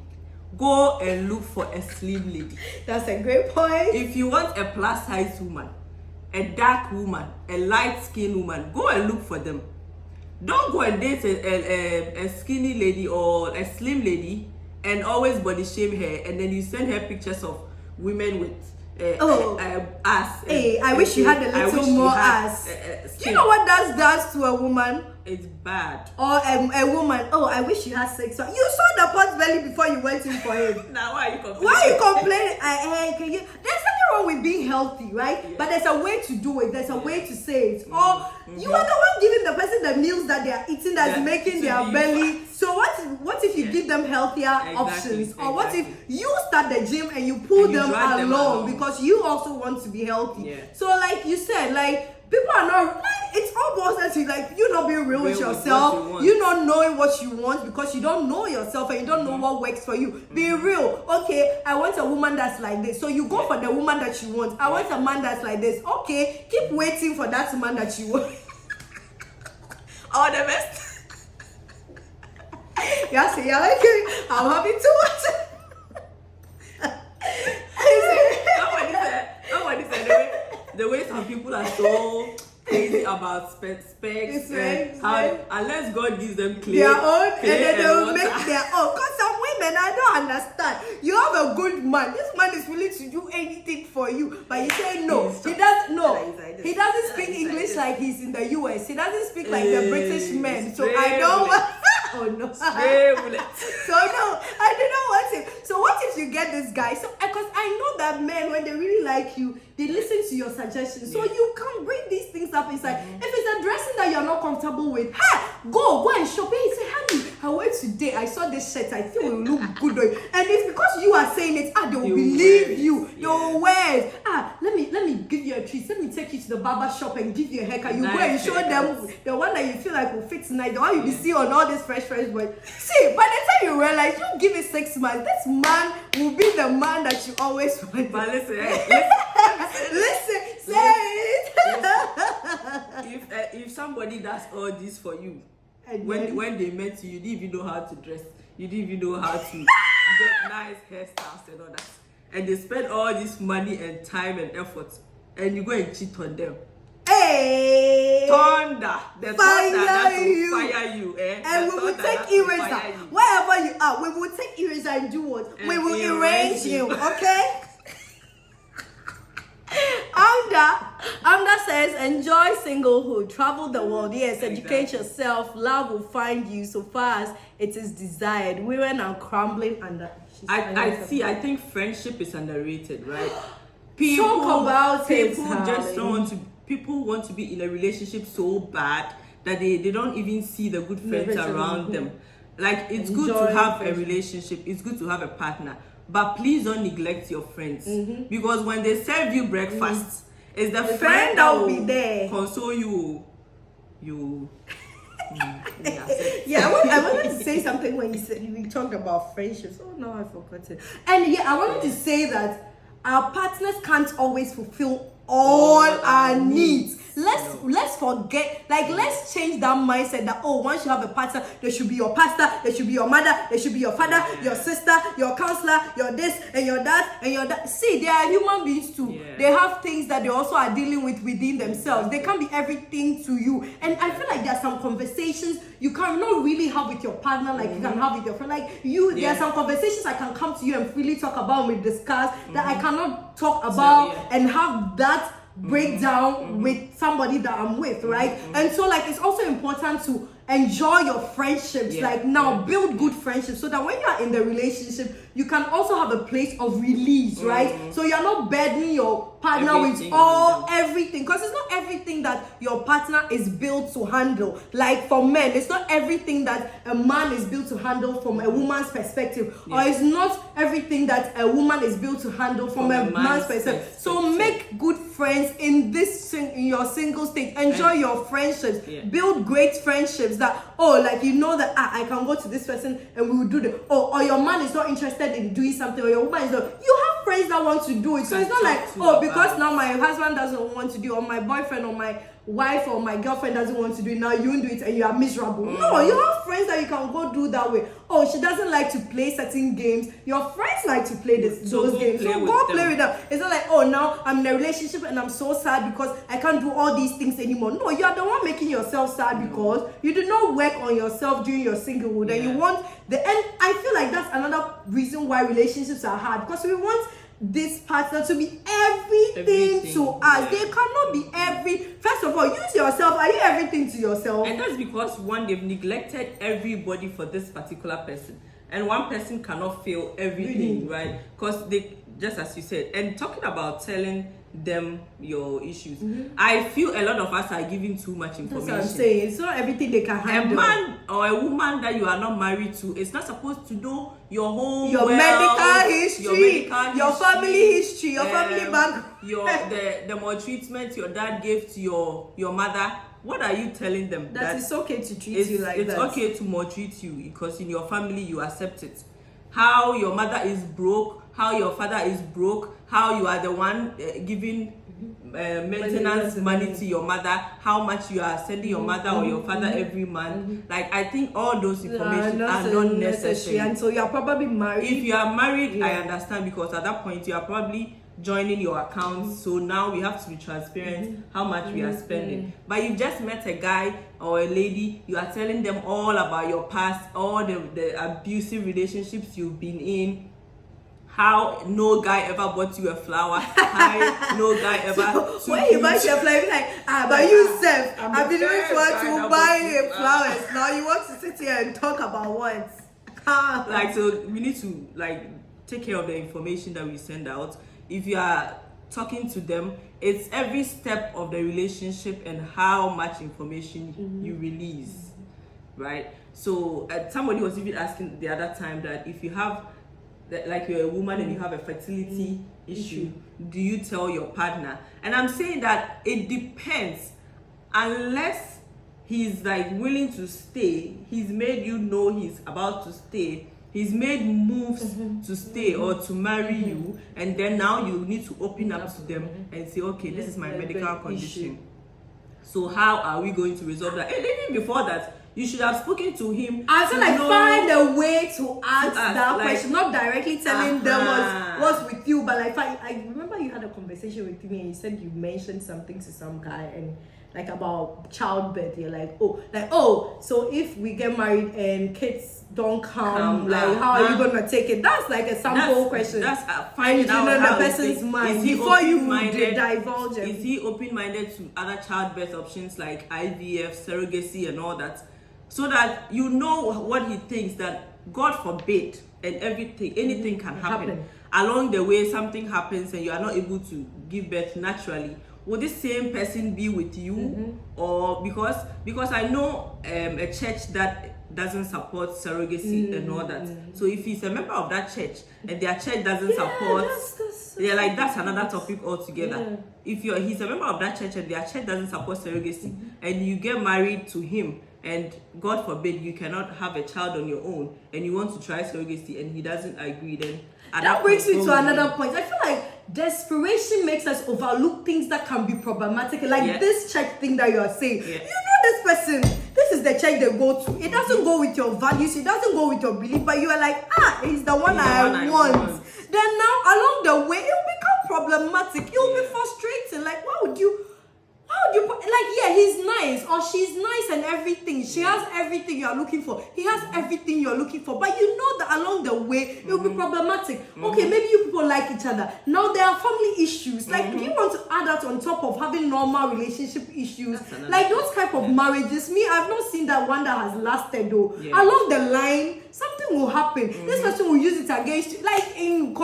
go and look for a slim lady. That's a great point. If you want a plus size woman, a dark woman, a light skinned woman, go and look for them. Don't go and date a skinny lady or a slim lady and always body shame her, and then you send her pictures of women with ass. Hey, I wish you had a little more ass. You know what that does to a woman? It's bad. Or a woman, oh, I wish you had sex. So you saw the pot belly before you went in for him. Now why are you complaining? Why are you complaining? Can you? There's nothing wrong with being healthy, right? Yeah. But there's a way to do it. There's a way to say it. Or you are the one giving the person the meals that they are eating that's making their belly. So what if you give them healthier options? Or what if you start the gym and you pull them along because you also want to be healthy? Yeah. So like you said, like people are not like it's all boils down to like you not being real with yourself. You not knowing what you want because you don't know yourself and you don't know what works for you. Be real. Okay, I want a woman that's like this. So you go for the woman that you want. I want a man that's like this. Okay, keep waiting for that man that you want. All the best. Yeah, see, I'm happy to watch it. Somebody said the way some people are so crazy about specs unless God gives them clear their own and then they will water. make their own. Because some women, I don't understand. You have a good man. This man is willing to do anything for you, but you say no. He doesn't know. He doesn't speak English like he's in the US. He doesn't speak like the British men. So I don't want. Oh no. So no, I do not want him. So what if you get this guy? So because I know that men, when they really like you, they listen to your suggestions. So you can bring these things up inside. If it's a dressing that you're not comfortable with, go and shop. Hey, say, honey, I went today. I saw this shirt. I think it will look good on you. And it's because you are saying it. They will believe you. They will wear it. Let me give you a treat. Let me take you to the barber shop and give you a haircut. You go and show them the one that you feel like will fit tonight. The one you will see on all this fresh boy. See, by the time you realize you give it 6 months, this man will be the man that you always want. But listen, say it. If somebody does all this for you, when they met you, you didn't even know how to dress, you didn't even know how to get nice hairstyles and all that, and they spend all this money and time and effort, and you go and cheat on them. Hey, thunder that will fire you, and we will take eraser wherever you are. We will take eraser and do what? We will erase you, okay? Amda says, enjoy singlehood, travel the world. Yes, educate yourself. Love will find you so far as it is desired. Women are crumbling under. I think friendship is underrated, right? Talk about people just don't want to. People want to be in a relationship so bad that they don't even see the good friends around them. Like, it's good to have a relationship, it's good to have a partner, but please don't neglect your friends. Because when they serve you breakfast, it's the friend that will be there console you. Yeah, I wanted to say something when you talked about friendships. Oh no, I forgot it. And yeah, I wanted to say that our partners can't always fulfill all our needs. Let's forget, like, let's change that mindset that once you have a partner, there should be your pastor, there should be your mother, there should be your father, your sister, your counselor, your this and your that and your that. See, they are human beings too. They have things that they also are dealing with within themselves. They can't be everything to you. And I feel like there are some conversations you cannot really have with your partner like you can have with your friend. Like there are some conversations I can come to you and freely talk about and we discuss that I cannot talk about and have that breakdown with somebody that I'm with, right? And so like it's also important to enjoy your friendships, build good friendships so that when you are in the relationship you can also have a place of release, right? So you're not burdening your partner Everything with all on them. everything, because it's not everything that your partner is built to handle. Like for men, it's not everything that a man is built to handle from a woman's perspective, or it's not everything that a woman is built to handle from a man's perspective. So make good friends in in your single state. Enjoy your friendships. Build great friendships that, like you know that I can go to this person and we will do the, or your man is not interested in doing something, or your woman is not. You have friends that want to do it. So it's not like, because now my husband doesn't want to do it, or my boyfriend or my wife or my girlfriend doesn't want to do it, now you won't do it and you are miserable. No, you have friends that you can go do that way. Oh, she doesn't like to play certain games. Your friends like to play those games. So go play with them. It's not like, now I'm in a relationship and I'm so sad because I can't do all these things anymore. No, you are the one making yourself sad because you did not work on yourself during your singlehood, and you want and I feel like that's another reason why relationships are hard, because we want this partner to be everything to us. They cannot be first of all, use yourself. Are you everything to yourself? And that's because they've neglected everybody for this particular person, and one person cannot feel everything, right? Because they, just as you said, and talking about telling them your issues, I feel a lot of us are giving too much information. That's what I'm saying. It's not everything they can handle. A man or a woman that you are not married to is not supposed to know your whole medical history, your family history, your family background, the maltreatment your dad gave to your mother. What are you telling them? That it's okay to treat you like that. It's okay to maltreat you because in your family you accept it. How your mother is broke, how your father is broke, how you are the one giving maintenance money to your mother, how much you are sending your mother or your father every month. Like, I think all those information are not necessary. And so you are probably married. If you are married, I understand, because at that point you are probably joining your accounts, so now we have to be transparent how much we are spending. But you just met a guy or a lady, you are telling them all about your past, all the abusive relationships you've been in, how no guy ever bought you a flower, how no guy ever so when you buy your flower, like, but you self, I've been looking forward to buying flowers. Now you want to sit here and talk about what? Like, so we need to take care of the information that we send out. If you are talking to them, it's every step of the relationship and how much information you release, right? So somebody was even asking the other time that if you have, like, you're a woman and you have a fertility issue, do you tell your partner? And I'm saying that it depends. Unless he's willing to stay, he's made you know he's about to stay, he's made moves to stay or to marry you, and then now you need to open up to them and say, okay, this is my medical condition. So how are we going to resolve that? And even before that, you should have spoken to him. I feel like find a way to ask that question, not directly telling them what's with you, but I remember you had a conversation with me and you said you mentioned something to some guy and about childbirth. You're so if we get married and kids don't come, how are you gonna take it? That's a sample question. That's finding out how the person's mind before you divulge it. Is he open-minded to other childbirth options like IVF, surrogacy, and all that? So that you know what he thinks, that God forbid and anything can happen. Along the way, something happens and you are not able to give birth naturally. Will this same person be with you? Or because I know a church that doesn't support surrogacy and all that. So if he's a member of that church and their church doesn't support, that's another topic altogether. If he's a member of that church and their church doesn't support surrogacy, and you get married to him, and God forbid you cannot have a child on your own, and you want to try surrogacy and he doesn't agree, then that brings me to another point. I feel like desperation makes us overlook things that can be problematic, this church thing that you are saying. You know this person, this is the church they go to. It doesn't go with your values, it doesn't go with your belief, but you are like, he's the one I want. Then now along the way it will become problematic. You'll be frustrated. Why would you he's nice or she's nice and everything. She has everything you are looking for. He has everything you're looking for. But you know that along the way it will be problematic. Okay, maybe you people like each other. Now there are family issues. Do you want to add that on top of having normal relationship issues? Those type of marriages. Me, I've not seen that one that has lasted though. Along the line, something will happen happen, this person will use it against you, like in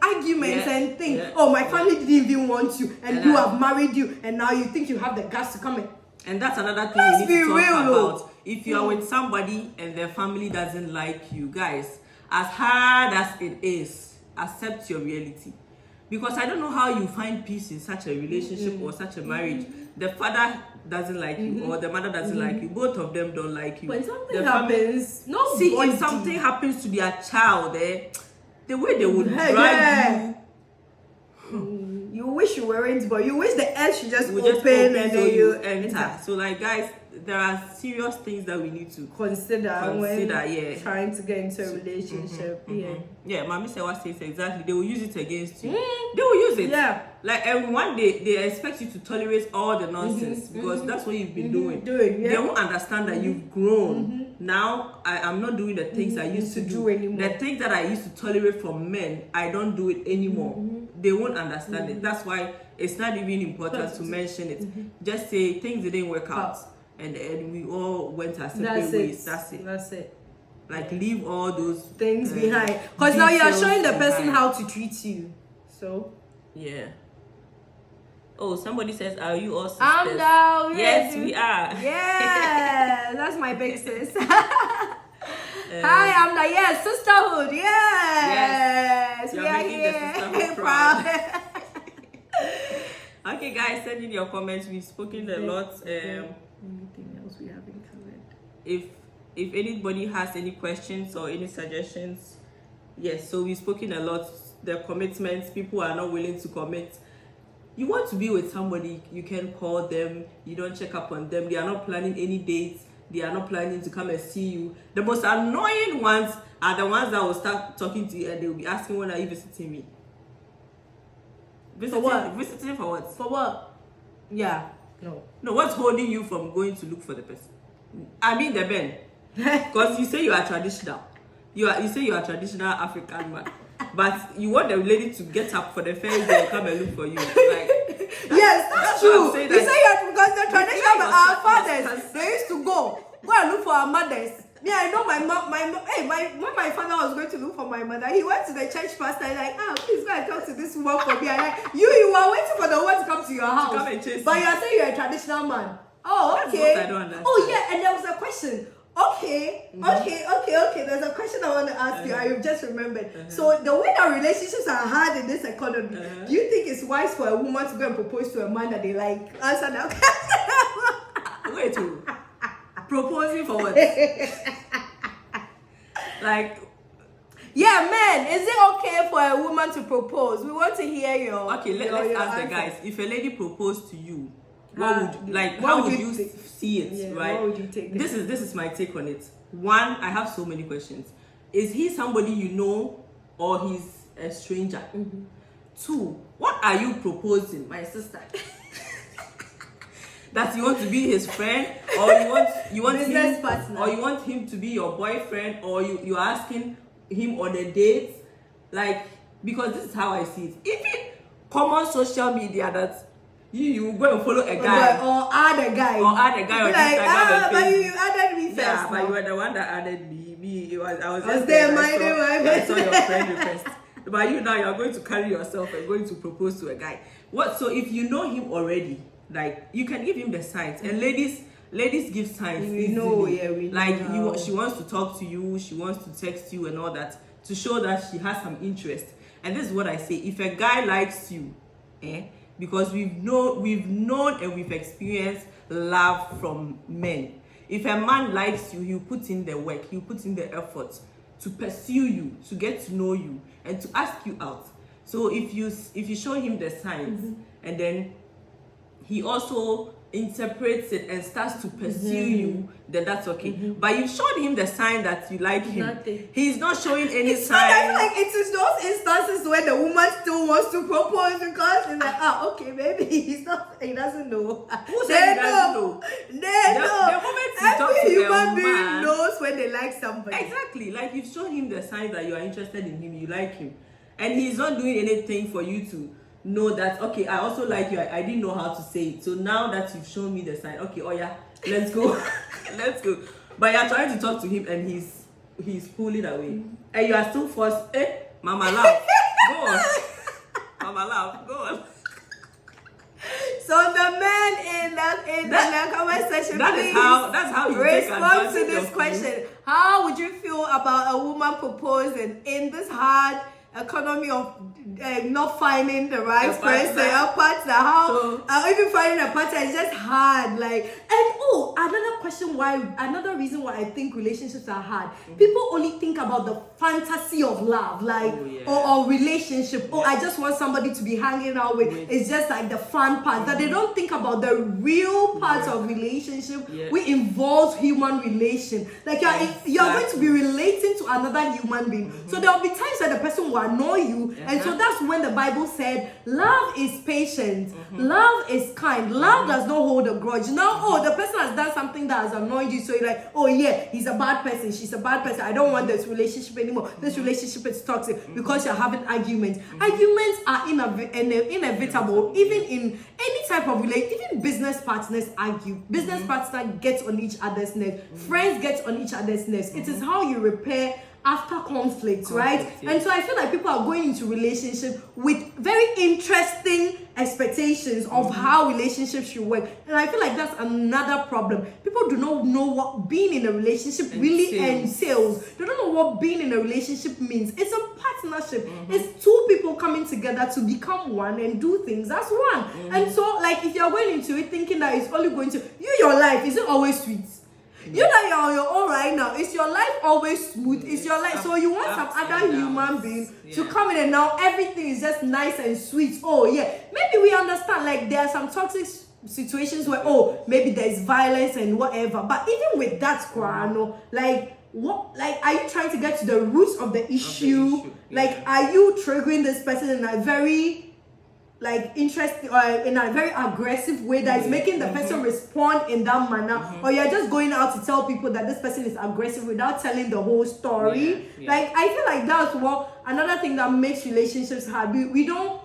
arguments and things. Yeah. Oh, my family didn't even want you, and you have married you, and now you think you have the guts to come in. And that's another thing Let's we need to be talk real, about. If you are with somebody and their family doesn't like you, guys, as hard as it is, accept your reality. Because I don't know how you find peace in such a relationship or such a marriage. The father doesn't like you or the mother doesn't like you. Both of them don't like you. When something happens, see, if something happens to their child, the way they would drag you, you wish you weren't, but you wish the edge should just open and so then you enter. So, like, guys, there are serious things that we need to consider when yeah, trying to get into a relationship. Yeah, Mami Sewa says exactly. They will use it against you. They will use it. Yeah. Like, and one day they expect you to tolerate all the nonsense because that's what you've been doing. Yeah. They won't understand that you've grown. Now I'm not doing the things I used to do anymore. The things that I used to tolerate from men, I don't do it anymore. They won't understand it. That's why it's not even important to mention it. Just say things didn't work out. And we all went our separate ways. That's it. Like, leave all those things behind. Because now you are showing the person how to treat you. So yeah. Oh, somebody says, are you all sisters? I'm down. Yes, we are. Yeah, that's my big sis. Hi, I'm like, yes, sisterhood. Yes, You're we are making here. the sisterhood proud. Okay, guys, send in your comments. We've spoken a lot. Anything else we haven't covered? If anybody has any questions or any suggestions, yes. So we've spoken a lot. The commitments, people are not willing to commit. You want to be with somebody, you can call them. You don't check up on them. They are not planning any dates. They are not planning to come and see you. The most annoying ones are the ones that will start talking to you and they will be asking, when are you visiting me? For what? Visiting for what? For what? Yeah. No, what's holding you from going to look for the person? I mean the men. Because you say you are traditional. You say you are traditional African man. But you want the lady to get up for the first day and come and look for you. Like, yes, that's true. You say because the traditional our fathers, they used to go and look for our mothers. Yeah, I know my mom. When my father was going to look for my mother, he went to the church pastor like, please go and talk to this woman for me. I like, you are waiting for the one to come to your house, come and chase but you. You are saying you're a traditional man. Oh, okay. That's what I don't understand. Oh yeah, and there was a question. Okay. There's a question I want to ask you. I just remembered. So the way that relationships are hard in this economy, do you think it's wise for a woman to go and propose to a man that they like? Answer that. Wait, proposing for what? Like, yeah, man, is it okay for a woman to propose? We want to hear your. Okay, let's ask the guys. If a lady proposed to you, how would you see it? Yeah, right? What would you take? This is my take on it. One, I have so many questions. Is he somebody you know, or he's a stranger? Two, what are you proposing, my sister? That you want to be his friend, or you want business him, partner, or you want him to be your boyfriend, or you're asking him on a date? Like, because this is how I see it. Even common social media that you go and follow a guy or add a guy on Instagram and but Facebook. you added me first. Yeah, but you were the one that added me. I was just there minding my business. I saw your friend request. But you now, you're going to carry yourself and going to propose to a guy. What? So if you know him already, like, you can give him the signs. And ladies give signs. We know. Like, she wants to talk to you, she wants to text you and all that to show that she has some interest. And this is what I say: if a guy likes you, because we've known and we've experienced love from men. If a man likes you, he'll put in the work, he'll put in the effort to pursue you, to get to know you, and to ask you out. So if you show him the signs, and then he also interprets it and starts to pursue you, then that's okay. But you showed him the sign that you like him. Nothing. He's not showing any It's sign. I feel like it is those instances where the woman still wants to propose because it's like, okay, maybe he doesn't know. Who said he doesn't know? The moment you talk to Every human a being man knows when they like somebody. Exactly. Like, you've shown him the signs that you are interested in him, you like him, and he's not doing anything for you to know that, okay, I also like you. I didn't know how to say it. So now that you've shown me the sign, okay, oh yeah, let's go. Let's go. But you're trying to talk to him and he's he's pulling away, and you are still forced. Mama laugh, go on. Mama laugh, go on. So the men in the comment section, That's how you respond to take this advantage question. How would you feel about a woman proposing in this hard economy of not finding the right person, a partner? How even finding a partner is just hard. Like, and another reason why I think relationships are hard. People only think about the fantasy of love, like or relationship. I just want somebody to be hanging out with. It's just like the fun part. That they don't think about the real parts of relationship, which involves human relation. Like you're going to be relating to another human being. So there'll be times that the person will annoy you, and so that's when the Bible said, "Love is patient, love is kind, love does not hold a grudge." Now, the person has done something that has annoyed you, so you're like, "Oh yeah, he's a bad person, she's a bad person. I don't want this relationship anymore. This relationship is toxic because you're having arguments." Arguments are inevitable, even in any type of relationship. Even business partners argue. Business partners get on each other's nerves. Friends get on each other's nerves. It is how you repair after conflict, right? Yeah. And so I feel like people are going into relationship with very interesting expectations of how relationships should work. And I feel like that's another problem. People do not know what being in a relationship really entails. They don't know what being in a relationship means. It's a partnership. It's two people coming together to become one and do things as one. And so, like, if you're going into it thinking that it's only going to, your life isn't always sweet. You know you're on your own right now. Is your life always smooth? Is your life so you want some other human being to come in and now everything is just nice and sweet? Maybe we understand, like, there are some toxic situations where maybe there's violence and whatever. But even with that, like, what, like, are you trying to get to the roots of the issue? Like, are you triggering this person in a very interesting or in a very aggressive way that is making the person respond in that manner, or you're just going out to tell people that this person is aggressive without telling the whole story? Like, I feel like that's what another thing that makes relationships hard. We don't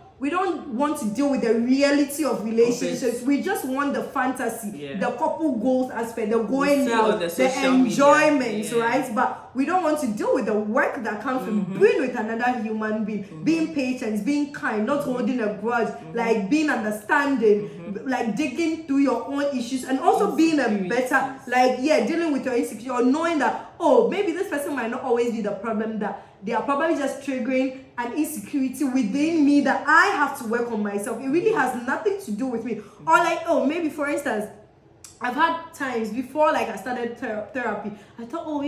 want to deal with the reality of relationships. We just want the fantasy, the couple goals aspect, the going out, the enjoyment, right? But we don't want to deal with the work that comes from being with another human being, being patient, being kind, not holding a grudge, like being understanding, like digging through your own issues, and also being a better, dealing with your insecurity, or knowing that, maybe this person might not always be the problem, that they are probably just triggering an insecurity within me that I have to work on myself. It really has nothing to do with me. Or like, maybe for instance, I've had times before, like I started therapy, I thought,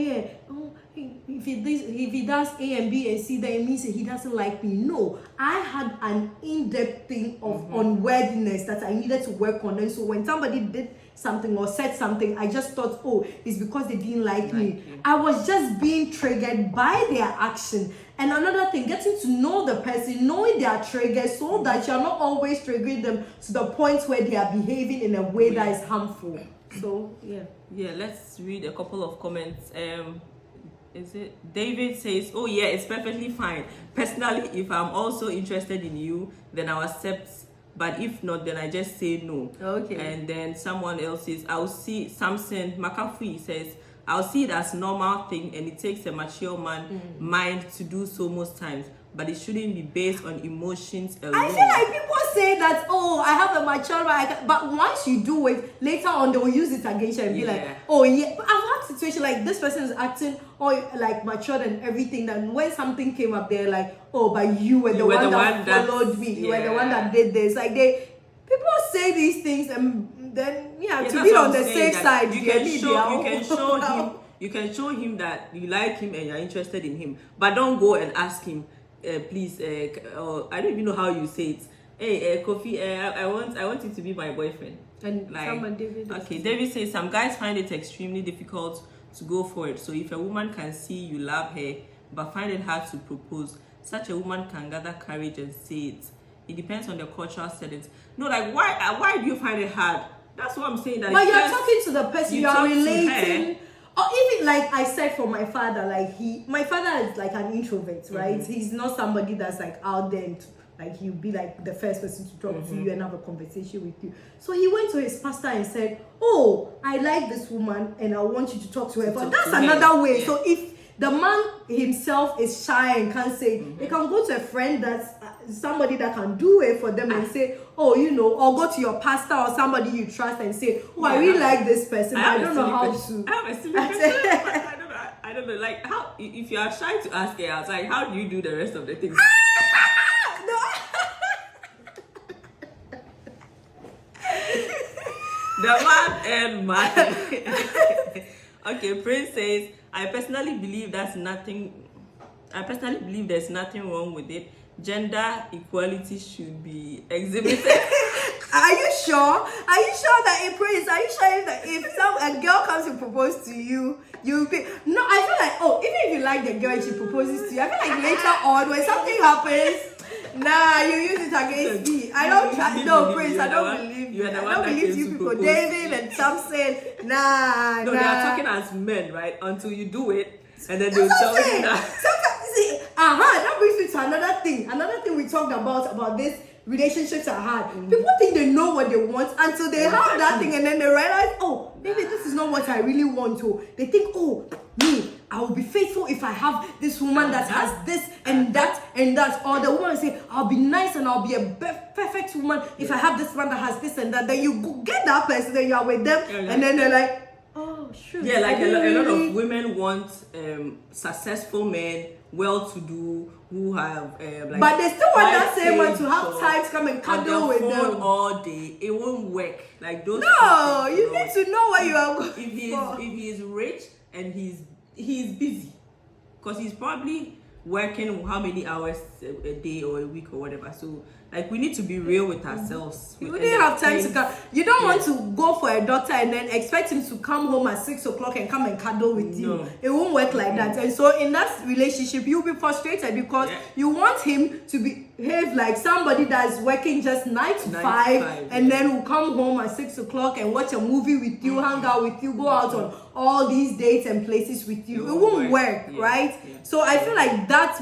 if he does A and B and C, then it means that he doesn't like me. No, I had an in-depth thing of unworthiness that I needed to work on. And so when somebody did something or said something, I just thought, it's because they didn't like me. I was just being triggered by their action. And another thing, getting to know the person, knowing their triggers, so that you're not always triggering them to the point where they are behaving in a way that is harmful. So let's read a couple of comments. Is it David says, it's perfectly fine. Personally, if I'm also interested in you, then I'll accept, but if not, then I just say no. Okay. And then someone else says, I'll see, Samson McAfee says, I'll see it as normal thing, and it takes a mature man mind to do so most times, but it shouldn't be based on emotions alone. I feel like people say that, I have a mature mind, but once you do it, later on they will use it against you and be like, But I've had situations like this person is acting like mature and everything, and when something came up, they're like, but you were the one that followed me, you were the one that did this. Like, people say these things, and then to be on the safe side, you can show him that you like him and you're interested in him, but don't go and ask him, please, I don't even know how you say it. Hey, Kofi, I want you to be my boyfriend. And like, David says some guys find it extremely difficult to go for it. So if a woman can see you love her but find it hard to propose, such a woman can gather courage and say it. It depends on the cultural settings. No, like, why do you find it hard? That's what I'm saying. That but you're talking to the person, you are relating. Or even like I said for my father, my father is like an introvert, right? He's not somebody that's like out there and like he'll be like the first person to talk to you and have a conversation with you. So he went to his pastor and said, I like this woman and I want you to talk to her. But that's another way. Yeah. So if the man himself is shy and can't say it. They can go to a friend that's somebody that can do it for them and say, oh, you know, or go to your pastor or somebody you trust and say, oh, I really like this person. I don't know how to. I have a silly question. I don't know, like, how, if you are shy to ask it outside, how do you do the rest of the things? No. The man and man. Okay, Prince says, I personally believe there's nothing wrong with it. Gender equality should be exhibited. Are you sure? Are you sure that it Prince? Are you sure that if a girl comes to propose to you, you'll be no? I feel like, oh, even if you like the girl and she proposes to you, I feel like later on when something happens, nah, you use it against me. I don't trust. No, Prince, I don't believe you. I don't believe you people. David and Samson, nah. No, they are talking as men, right? Until you do it, and then they'll tell you that. Sometimes, see, that brings me to another thing. Another thing we talked about this relationships are hard. People think they know what they want until they have that thing, and then they realize, oh, maybe this is not what I really want to. They think, oh, me, I will be faithful if I have this woman that has this and that and that. Or the woman will say, I'll be nice and I'll be a perfect woman if I have this man that has this and that. Then you go get that person, then you are with them, and then they're like, oh, shoot. Yeah, like a lot of women want successful men, well-to-do, who have like. But they still want that same one to have time to come and cuddle with them all day. It won't work. Like those. No, you need to know what you are going for. If he is rich and he's busy, because he's probably working how many hours a day or a week or whatever. So like we need to be real with ourselves. You didn't have time to come. You don't want to go for a doctor and then expect him to come home at 6 o'clock and come and cuddle with you. It won't work like that. And so in that relationship, you'll be frustrated because you want him to behave like somebody that's working just 9 to 5 and then will come home at 6 o'clock and watch a movie with you, hang out with you, go out on all these dates and places with you. It won't work, right? So I feel like that's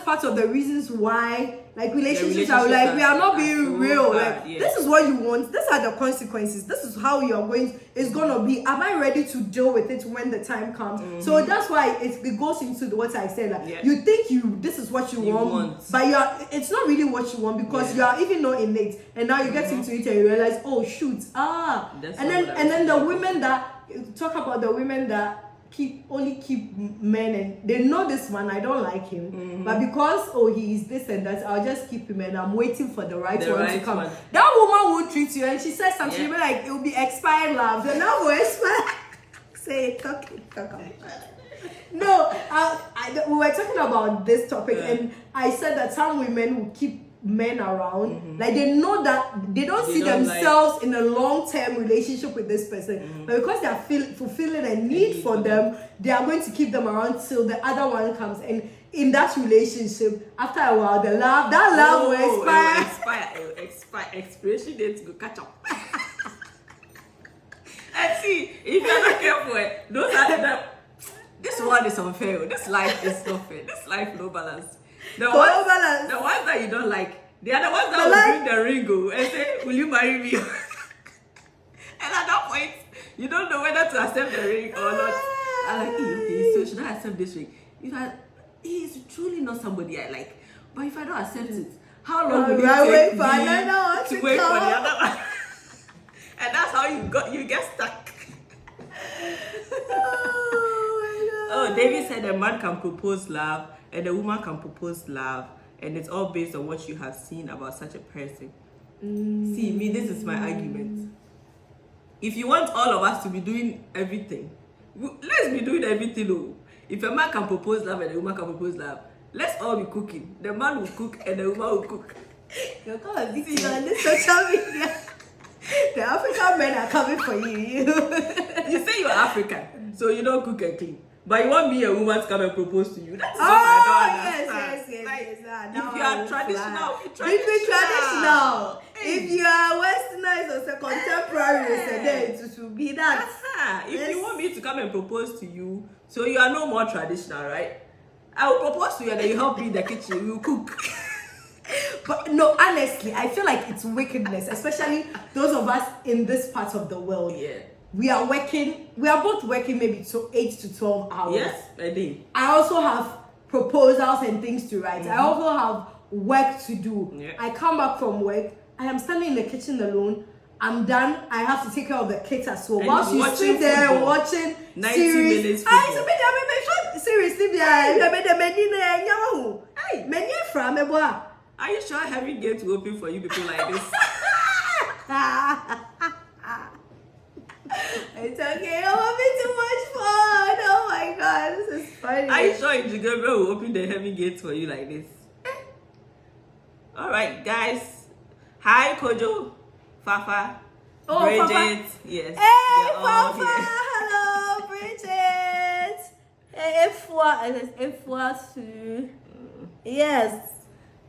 part of the reasons why like relationships are like we are not being real. Like this is what you want, these are the consequences, this is how you are going, it's gonna be. Am I ready to deal with it when the time comes? So that's why it goes into what I said, like you think this is what you want, but it's not really what you want because you are even not in it, and now you get into it and you realize, oh shoot, and then the women that talk about the women that only keep men and they know this man, I don't like him, but because he is this and that, I'll just keep him and I'm waiting for the right one to come. That woman won't treat you, and she says something she'll be like, it will be expired love. So now we'll expire. Say it, talk. No, we were talking about this topic and I said that some women will keep men around, like they know that they don't see themselves in a long-term relationship with this person, but because they are fulfilling a need for them, they are going to keep them around till the other one comes. And in that relationship, after a while, that love will expire. Expiration dates go catch up. And see, if you're not careful, those are this one is unfair. This life is not fair. This life no balance. The ones that you don't like, they are the ones that will bring the ring and say, will you marry me? And at that point, you don't know whether to accept the ring or not. I'm like, okay, so should I accept this ring? He is truly not somebody I like. But if I don't accept it, how long will it take me to wait for the other one? And that's how you get stuck. Oh, David said a man can propose love and a woman can propose love, and it's all based on what you have seen about such a person. See, this is my argument. If you want all of us to be doing everything, let's be doing everything. Oh. If a man can propose love and a woman can propose love, let's all be cooking. The man will cook and the woman will cook. You're coming on this social media. The African men are coming for you. You say you're African, so you don't cook and clean. But you want me, a woman, to come and propose to you? That's what I don't understand. Yes. If you are traditional, be traditional. If you are westernized or contemporary, then it will be that. If you want me to come and propose to you, so you are no more traditional, right? I will propose to you and then you help me in the kitchen. We will cook. But no, honestly, I feel like it's wickedness, especially those of us in this part of the world. we are both working maybe 8 to 12 hours. Yes, I did. I also have proposals and things to write. I also have work to do. Yeah. I come back from work. I am standing in the kitchen alone. I'm done. I have to take care of the kids as well. And Whilst you watching sit there football. watching 90 series. minutes I football. seriously, Are you sure having gates will open for you people like this? It's okay. I'm having too much fun. Oh my god, this is funny. Are you sure Idris Gabriel will open the heavy gates for you like this? All right, guys. Hi, Kojo, Fafa, Oh, Bridget. Fafa. Yes. Hey, they're all Fafa. here. Hello, Bridget. Hey, Efwa too. Yes.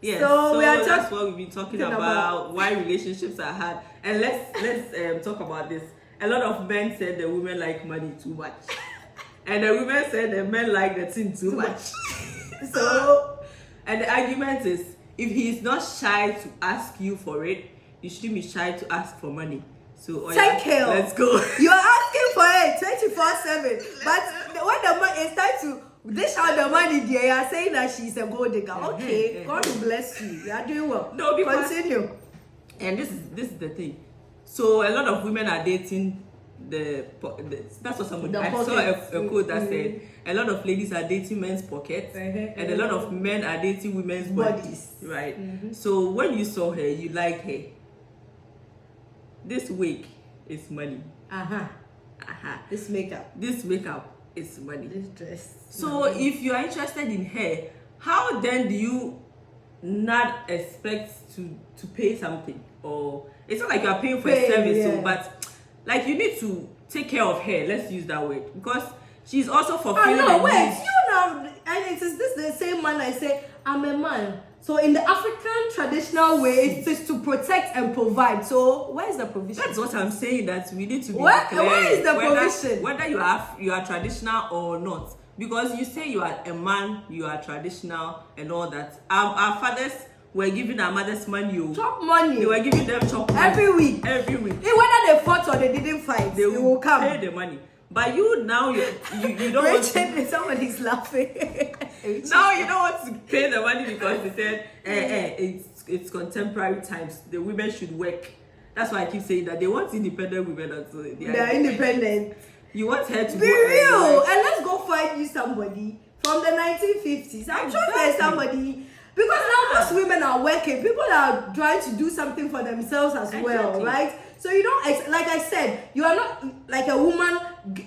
Yes. So we are that's what we've been talking talking about. Why relationships are hard, and let's talk about this. A lot of men said the women like money too much, and the women said the men like the thing too much. So, and the argument is, if he is not shy to ask you for it, you shouldn't be shy to ask for money. So, Thank you. Let's go. You are asking for it 24/7, but when the money is time to dish out the money, dear, you are saying that she's a gold digger. Okay, God will bless you. You are doing well. No, because Continue. And this is the thing. So a lot of women are dating that's what somebody The I saw pockets. a quote that said a lot of ladies are dating men's pockets and a lot of men are dating women's bodies. Right. So when you saw her, you like her. This wig is money. This makeup. This makeup is money. This dress. So if you are interested in her, how then do you not expect to pay something? Or it's not like you are paying for a service, so, but like you need to take care of her. Let's use that word because she's also fulfilling. No, wait, you know, and it is this the same man I say I'm a man. So in the African traditional way, it is to protect and provide. So where is the provision? That's what I'm saying. That we need to be Where clear is the provision? Whether you are traditional or not, because you say you are a man, you are traditional and all that. Our fathers were giving our mothers money. Chop money. They were giving them chop money every week. Every week. Whether they fought or they didn't fight, they will come. Pay the money. But you now you don't want to. Somebody's laughing. Now you don't want to pay the money because they said it's contemporary times. The women should work. That's why I keep saying that they want independent women also. They're independent. You want her to be real, and let's go find you somebody from the 1950s. I'm sure there's somebody. Because now most women are working, people are trying to do something for themselves as well, right? So you don't, like I said, you are not like a woman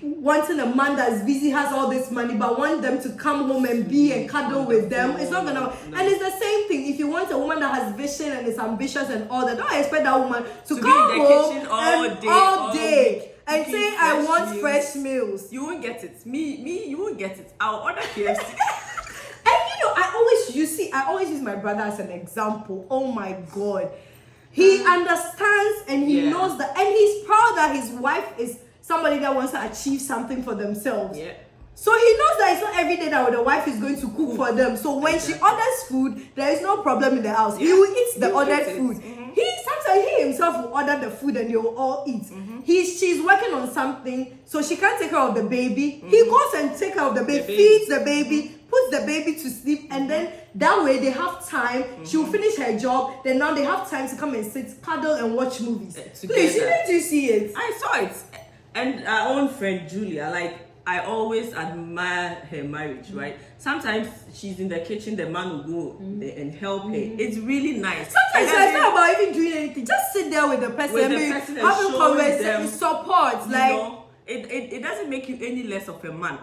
wanting a man that's busy, has all this money, but want them to come home and be and cuddle with them. It's not gonna, and it's the same thing. If you want a woman that has vision and is ambitious and all that, don't expect that woman to come home all day and say, I want fresh meals. You won't get it. Me, you won't get it. I'll order KFC. And you know, I always use my brother as an example. Oh my God. He understands and he knows that, and he's proud that his wife is somebody that wants to achieve something for themselves. Yeah. So he knows that it's not every day that the wife is going to cook for them. So when she orders food, there is no problem in the house. He will eat the ordered food. Sometimes he himself will order the food and they will all eat. She's working on something, so she can't take care of the baby. He goes and takes care of the baby, feeds the baby, puts the baby to sleep, and then that way they have time. She will finish her job. Then now they have time to come and sit, cuddle, and watch movies. Please, didn't you see it? I saw it. And our own friend Julia, like, I always admire her marriage, right? Sometimes she's in the kitchen, the man will go and help her. It's really nice. Sometimes it's not about even doing anything. Just sit there with the person, having conversation, support. Like, know, it doesn't make you any less of a man.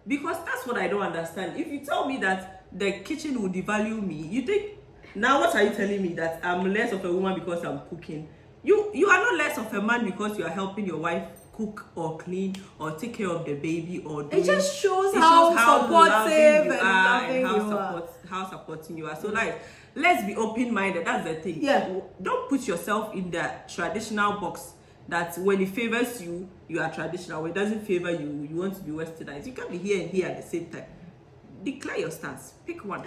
Because that's what I don't understand. If you tell me that the kitchen will devalue me, you think, now what are you telling me? That I'm less of a woman because I'm cooking? You are not less of a man because you are helping your wife cook or clean or take care of the baby or it just shows how supportive and loving you are. How supporting you are. So like, let's be open-minded. That's the thing. Yeah. Don't put yourself in the traditional box that when it favors you, you are traditional. When it doesn't favor you, you want to be westernized. You can't be here and here at the same time. Declare your stance. Pick one.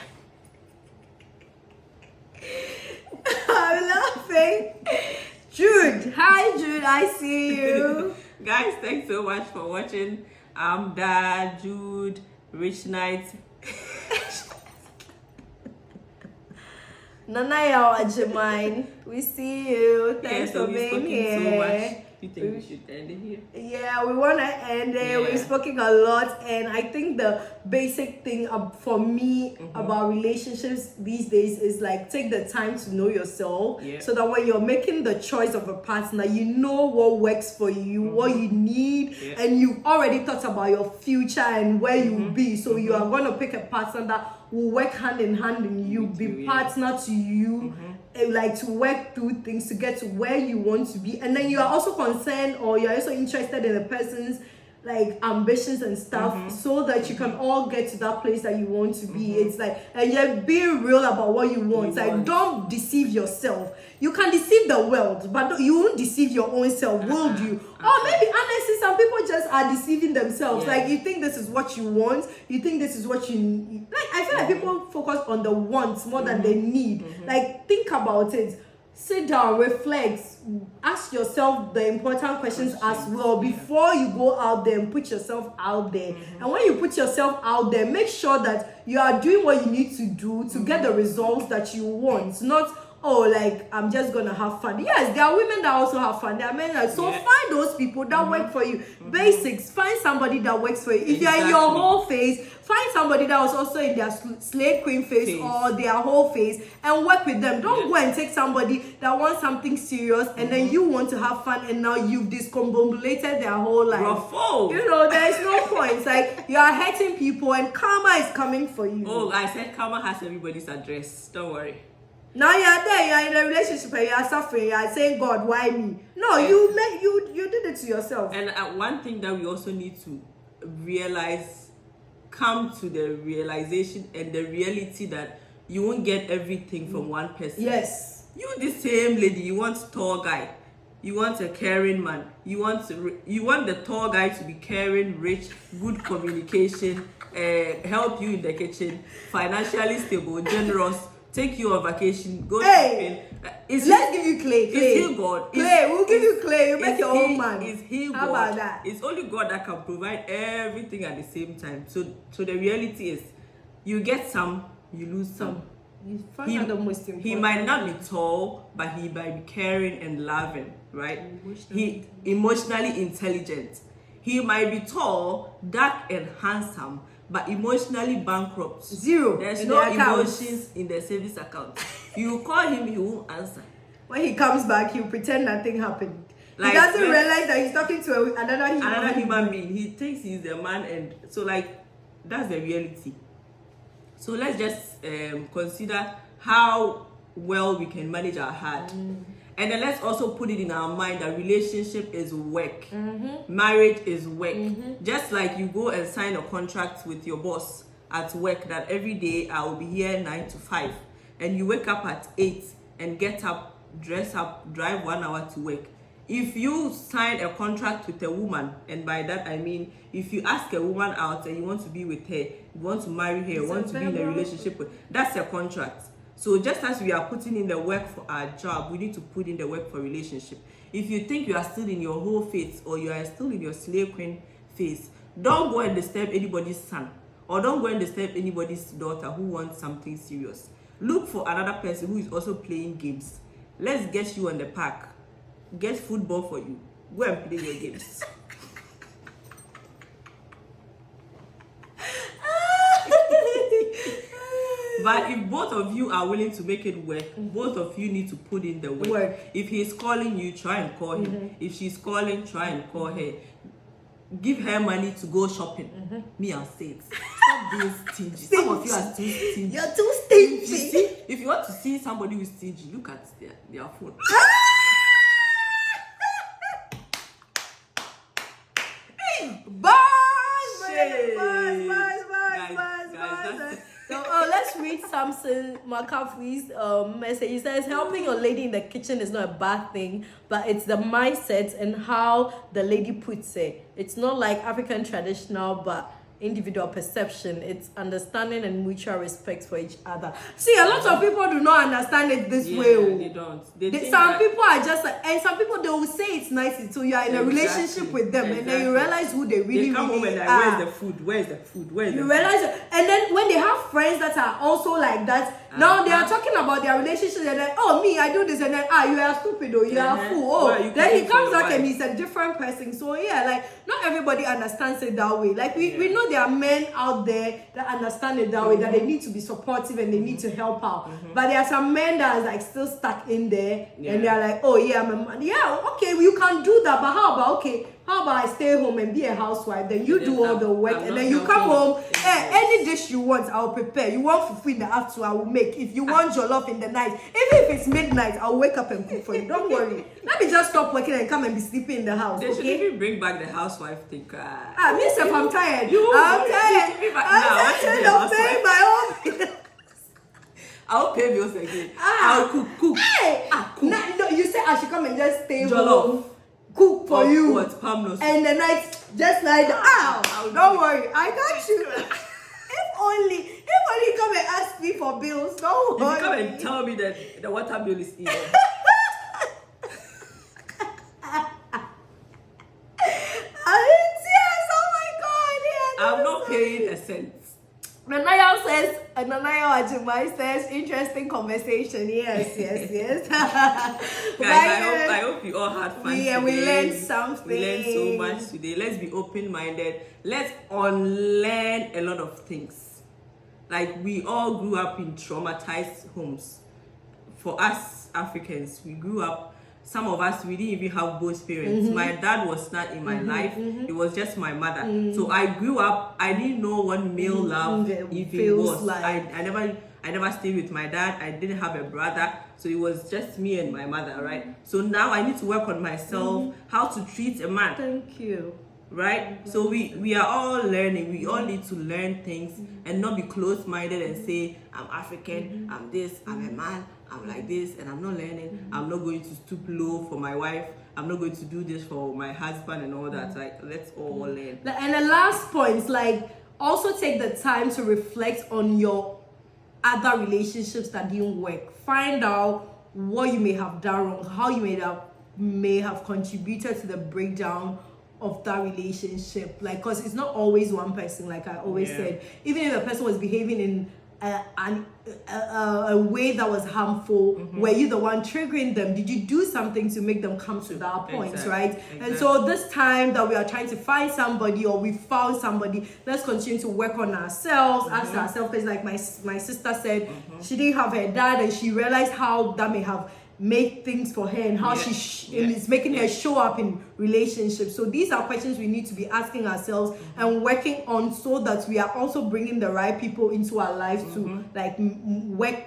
I'm laughing. Jude. Hi, Jude. I see you. Guys, thanks so much for watching. I'm Dad, Jude, Rich Knight. Nanaya Ajimine, we see you. Thanks so for we've being spoken here. so much. You think we should end it here? Yeah, we want to end it. Yeah. We've spoken a lot, and I think the basic thing for me about relationships these days is like take the time to know yourself, so that when you're making the choice of a partner, you know what works for you, what you need, and you've already thought about your future and where you'll be. So you are going to pick a partner that will work hand in hand in you, be partner to you, like to work through things to get to where you want to be. And then you are also concerned, or you're also interested in the person's like ambitions and stuff, so that you can all get to that place that you want to be. It's like, and you're being real about what you want. Like, don't deceive yourself. You can deceive the world, but you won't deceive your own self, will you? Or maybe honestly, some people just are deceiving themselves. Like, you think this is what you want, you think this is what you need. Like, I feel like people focus on the wants more than they need. Like, think about it. Sit down, reflect, ask yourself the important questions as well before you go out there and put yourself out there. And when you put yourself out there, make sure that you are doing what you need to do to get the results that you want. Not, oh, like, I'm just gonna have fun. Yes, there are women that also have fun. There are men that, so find those people that work for you. Basics, find somebody that works for you. If you're in your whole phase, find somebody that was also in their slave queen phase or their whole phase and work with them. Don't go and take somebody that wants something serious and then you want to have fun and now you've discombobulated their whole life. Ruffle. You know, there is no point. It's like you are hurting people and karma is coming for you. Oh, I said karma has everybody's address. Don't worry. Now you're there, you're in a relationship and you're suffering, you're saying, God, why me? No, you did it to yourself. And one thing that we also need to realize, come to the realization and the reality that you won't get everything from one person. Yes. You the same lady, you want tall guy, you want a caring man, you want the tall guy to be caring, rich, good communication, help you in the kitchen, financially stable, generous, take you on vacation, go shopping. Let's give you clay. Is he God? We'll give you clay. You make your own man. Is he God? How about that? It's only God that can provide everything at the same time. So the reality is, you get some, you lose some. You find out the most important. He might not be tall, but he might be caring and loving, right? He emotionally intelligent. He might be tall, dark and handsome, but emotionally bankrupt. Zero. There's no emotions in the savings account. You call him, he won't answer. When he comes back, he'll pretend nothing happened. Like, he doesn't realize that he's talking to another human being. He thinks he's the man, and so like that's the reality. So let's just consider how well we can manage our heart. And then let's also put it in our mind that relationship is work. Marriage is work. Just like you go and sign a contract with your boss at work that every day I will be here 9 to 5. And you wake up at 8 and get up, dress up, drive 1 hour to work. If you sign a contract with a woman, and by that I mean if you ask a woman out and you want to be with her, you want to marry her, you want to be in a relationship with, that's a contract. So just as we are putting in the work for our job, we need to put in the work for relationship. If you think you are still in your whole phase or you are still in your slave queen phase, don't go and disturb anybody's son or don't go and disturb anybody's daughter who wants something serious. Look for another person who is also playing games. Let's get you on the park. Get football for you. Go and play your games. But if both of you are willing to make it work, both of you need to put in the work. If he's calling you, try and call him. If she's calling, try and call her. Give her money to go shopping. Me, I'll say it. Stop being stingy. Some of you are too stingy. You're too stingy. If you want to see somebody who's stingy, look at their phone. So let's read Samson McCaffrey's message. He says, helping a lady in the kitchen is not a bad thing, but it's the mindset and how the lady puts it. It's not like African traditional, but individual perception. It's understanding and mutual respect for each other. See, a lot of people do not understand it this way. They don't. They think some that people are just like, and some people they will say it's nice until you are in a relationship with them, and then you realize who they really, they come home and like, are. where's the food? Where's the food? Where's the You food? realize, and then when they have friends that are also like that, now they are talking about their relationships, and then, oh, me, I do this, and then, you are stupid, or you are fool. Oh, Well, then he comes back and he's a different person. So yeah, like not everybody understands it that way. Like we know there are men out there that understand it that way, that they need to be supportive and they need to help out. But there are some men that are like still stuck in there, and they are like, oh yeah, I'm a man. Yeah, okay, well, you can do that, but how about I stay home and be a housewife? Then you do all the work, and then you come home. Any dish you want, I'll prepare. You want fufu in the afternoon, I will make. If you want jollof in the night, even if it's midnight, I'll wake up and cook for you. Don't worry. Let me just stop working and come and be sleeping in the house. They should even bring back the housewife thing. Me self, I'm tired. I'm tired of paying my own. I'll pay bills again. I'll cook. Hey, cook. No, you say I should come and just stay Jollof. home, cook for you. What? Palm And the night, just like that. Don't worry, I got you. If only you come and ask me for bills, don't worry. You come and tell me that the water bill is even. Yes, oh my God, yes. I'm not paying a cent. Nanaya Ajumai says, interesting conversation. Yes. Guys, I hope you all had fun today. We learned something. We learned so much today. Let's be open-minded. Let's unlearn a lot of things. Like, we all grew up in traumatized homes. For us Africans, we grew up, some of us, we didn't even have both parents. My dad was not in my life. It was just my mother. So I grew up, I didn't know what male love even was. Like. I never stayed with my dad. I didn't have a brother. So it was just me and my mother, right? So now I need to work on myself, how to treat a man. Thank you. Right? So we are all learning. We all need to learn things and not be closed-minded and say, I'm African, I'm this, I'm a man, I'm like this, and I'm not learning. I'm not going to stoop low for my wife. I'm not going to do this for my husband and all that. Like, let's all learn. And the last point is like, also take the time to reflect on your other relationships that didn't work. Find out what you may have done wrong, how you may have contributed to the breakdown of that relationship. Like, because it's not always one person, like I always said. Even if the person was behaving in a way that was harmful, were you the one triggering them? Did you do something to make them come to that point? Right? Exactly. And so this time that we are trying to find somebody, or we found somebody, let's continue to work on ourselves, ask ourselves, because like my sister said, she didn't have her dad, and she realized how that may have make things for her, and how is making her show up in relationships. So these are questions we need to be asking ourselves and working on, so that we are also bringing the right people into our lives to like work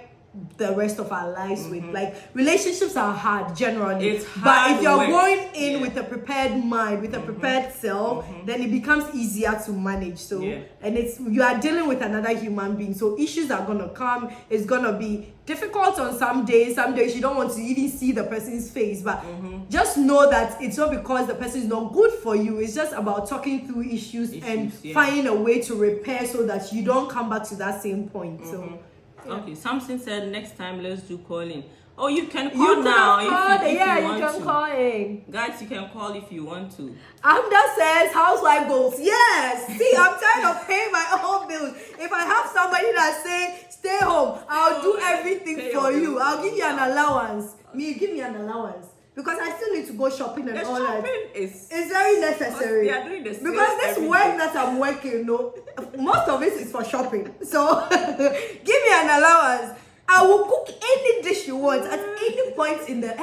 the rest of our lives with. Like, relationships are hard generally, but if you're going in with a prepared mind, with a prepared self, then it becomes easier to manage. So and you are dealing with another human being, so issues are gonna come. It's gonna be difficult on some days you don't want to even see the person's face, but just know that it's not because the person is not good for you. It's just about talking through issues and finding a way to repair, so that you don't come back to that same point. So okay, Samson said next time let's do calling. Oh, you can call now if you want to. You can call in. Guys, you can call if you want to. Amda says housewife goals. Yes. See, I'm tired of paying my own bills. If I have somebody that say stay home, I'll do everything for you. I'll give you an allowance. Give me an allowance. Because I still need to go shopping and all that. It's very necessary. They are doing the same. Because this work that I'm working, most of it is for shopping. So give me an allowance. I will cook any dish you want at any point in the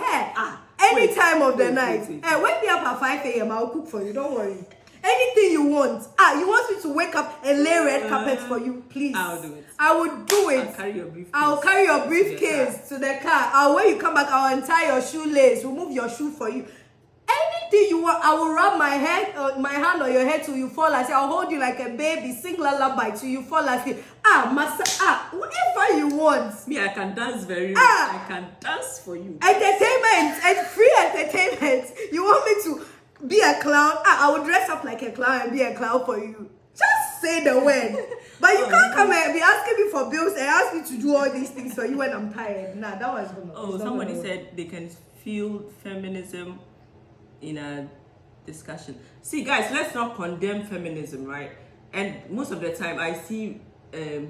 any time of the night. Wake me up at 5 a.m. I'll cook for you. Don't worry. Anything you want. You want me to wake up and lay red carpet for you? Please. I'll do it. I will do it. I'll carry your briefcase to the car. When you come back, I'll untie your shoelace, remove your shoe for you. Anything you want, I will rub my hand on your head till you fall asleep. I'll hold you like a baby, sing lullaby till you fall asleep. Whatever you want. Me, I can dance very well. I can dance for you. Entertainment and free entertainment. You want me to be a clown? I will dress up like a clown and be a clown for you. Just say the word. But you can't come and be asking me for bills and ask me to do all these things for you when I'm tired. Nah, that was gonna. Oh, somebody said they can feel feminism in a discussion. See, guys, let's not condemn feminism, right? And most of the time, I see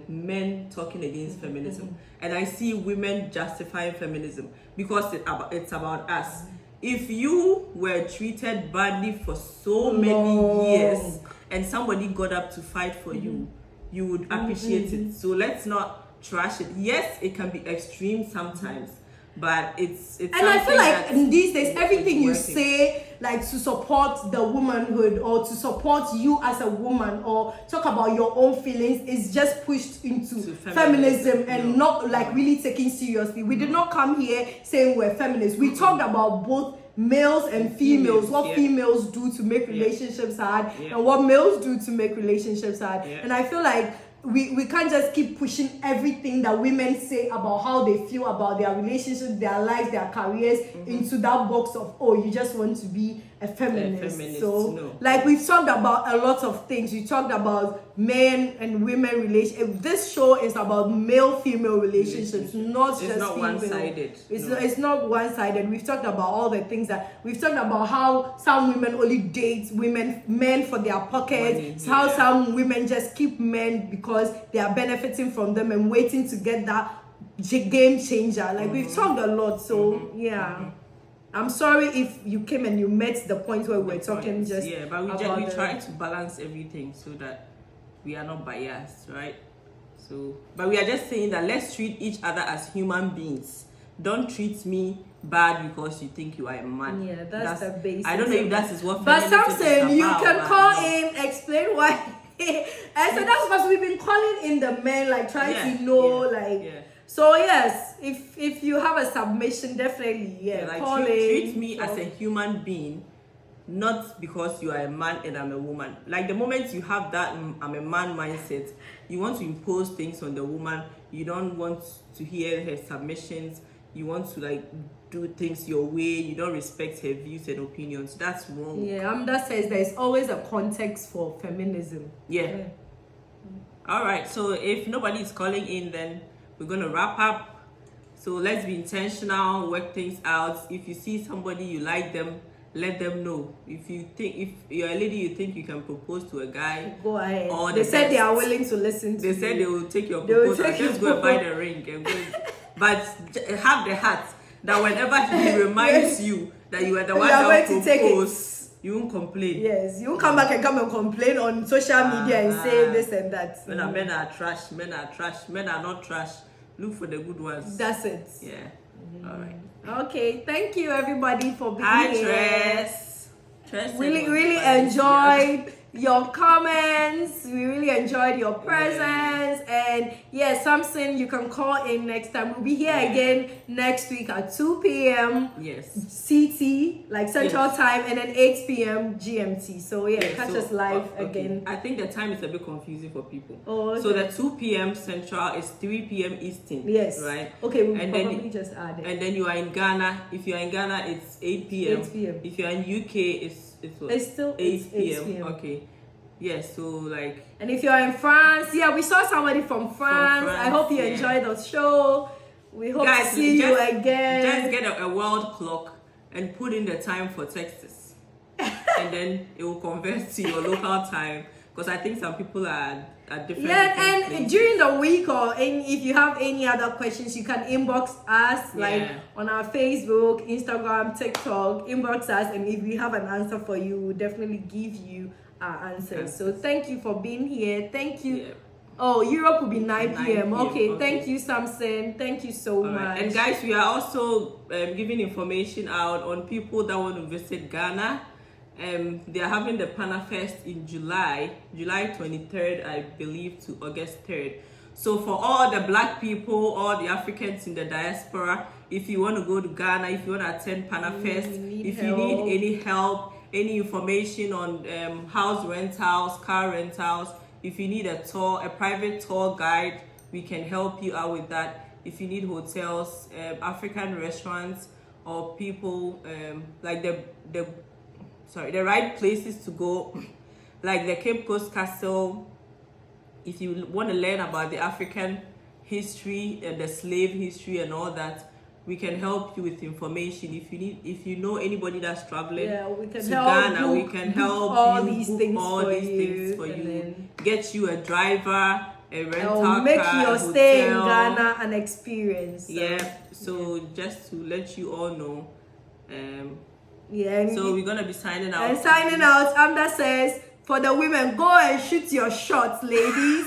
men talking against feminism, and I see women justifying feminism because it's about us. If you were treated badly for so many years and somebody got up to fight for you, you would appreciate it. So let's not trash it. Yes, it can be extreme sometimes, but it's and I feel like in these days, is everything you working. say, like to support the womanhood or to support you as a woman or talk about your own feelings, is just pushed into feminism and not like really taken seriously. We did not come here saying we're feminists. We talked about both males and females, what females do to make relationships hard and what males do to make relationships hard. And I feel like we can't just keep pushing everything that women say about how they feel about their relationships, their lives, their careers into that box of, oh, you just want to be a feminist. So, no. like we've talked about a lot of things. We talked about men and women relationships. This show is about male-female relationships, not just not female. one-sided. It's not one-sided. We've talked about all the things that we've talked about, how some women only date men for their pockets, how some women just keep men because they are benefiting from them and waiting to get that game changer. Like we've talked a lot. So I'm sorry if you came and you met the point where we're talking just but we try to balance everything so that we are not biased, right? So, but we are just saying that let's treat each other as human beings. Don't treat me bad because you think you are a man. Yeah, that's the basic. I don't know if that is what. But feminism Samson, is you about, can call him, explain why. And so that's because we've been calling in the men, like trying to know, So yes, if you have a submission, definitely, like call treat me as a human being, not because you are a man and I'm a woman. Like the moment you have that I'm a man mindset, you want to impose things on the woman. You don't want to hear her submissions. You want to like do things your way. You don't respect her views and opinions. That's wrong. Yeah, that says there's always a context for feminism. Yeah. All right. So if nobody is calling in, then we're gonna wrap up. So let's be intentional, work things out. If you see somebody you like them, let them know. If you're a lady, you think you can propose to a guy, go ahead. Or they said they are willing to listen to They said you. they will take your proposal. Just go and buy the ring and go. But have the heart that whenever he reminds you that you are the one that proposed, you won't complain. Yes, you won't come back and complain on social media and say this and that. Men are trash. Men are not trash. Look for the good ones. That's it. Yeah. All right. Okay. Thank you, everybody, for being here. Tress. Really enjoyed your comments. We really enjoyed your presence. And yeah, Samson, you can call in next time. We'll be here again next week at 2 p.m. Yes. CT, like Central Time, and then 8 p.m. GMT. So catch us live again. I think the time is a bit confusing for people. Oh, okay. So the 2 p.m. Central is 3 p.m. Eastern. Yes. Right? Okay, we'll probably just add it. And then you are in Ghana. If you are in Ghana, it's 8 p.m. 8 p.m. If you are in UK, it's what? It's still 8 p.m. 8 p.m. Okay. Yes, so like. And if you're in France, we saw somebody from France. I hope you enjoyed the show. We hope to see you again. Just get a world clock and put in the time for Texas. And then it will convert to your local time. Because I think some people are different. Yeah, and during the week if you have any other questions, you can inbox us on our Facebook, Instagram, TikTok. Inbox us, and if we have an answer for you, we'll definitely give you our answers. So thank you for being here. Thank you. Yeah. Oh, Europe will be 9 p.m. Okay, thank you, Samson. Thank you so much. And guys, we are also giving information out on people that want to visit Ghana. They are having the PanaFest in July 23rd, I believe, to August 3rd. So for all the black people, all the Africans in the diaspora, if you want to go to Ghana, if you want to attend PanaFest, if you need any help, any information on house rentals, car rentals, if you need a private tour guide, we can help you out with that. If you need hotels, African restaurants, or people like the right places to go, like the Cape Coast Castle, if you want to learn about the African history and the slave history and all that, we can help you with information. If you know anybody that's traveling we can to help Ghana, we book can help all you these book things all for these you, things for and you. then Get you a driver, a rental I'll make car, your a stay in hotel. Ghana an experience. So just to let you all know, and so we're gonna be signing out. And signing out, Amda says, for the women, go and shoot your shots, ladies.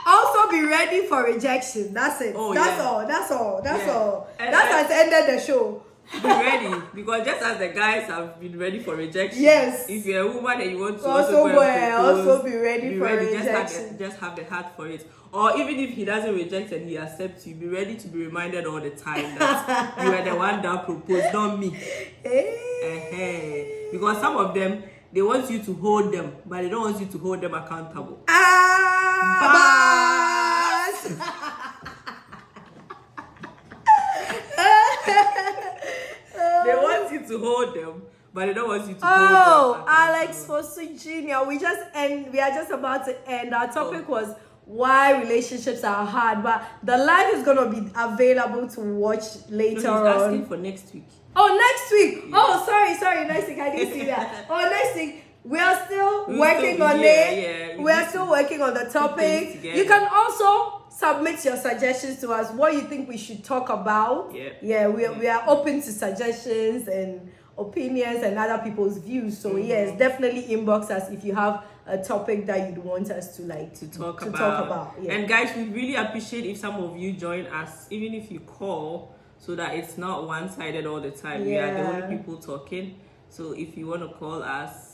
Also be ready for rejection. That's it. That's all. That's all. And That has ended the show. Be ready, because just as the guys have been ready for rejection, Yes. if you're a woman and you want to Also go and propose, also be ready for rejection. rejection. Just have the heart for it. Or even if he doesn't reject and he accepts you, be ready to be reminded all the time that you are the one that proposed, not me. Because some of them, they want you to hold them, but they don't want you to hold them accountable. They want you to hold them, but they don't want you to hold them. Oh, Alex Fosu Jr. We are just about to end. Our topic was why relationships are hard, but the live is gonna be available to watch later No, he's on. asking for next week. Oh, next week. Yeah. Oh, sorry, next week. I didn't see that. Oh, next week. We are still working on it. Yeah, we are still working on the topic. You can also submit your suggestions to us. What you think we should talk about? Yeah. We are open to suggestions and opinions and other people's views. So yes, definitely inbox us if you have a topic that you'd want us to talk about. Yeah. And guys, we really appreciate if some of you join us, even if you call, so that it's not one-sided all the time. We are the only people talking. So if you want to call us,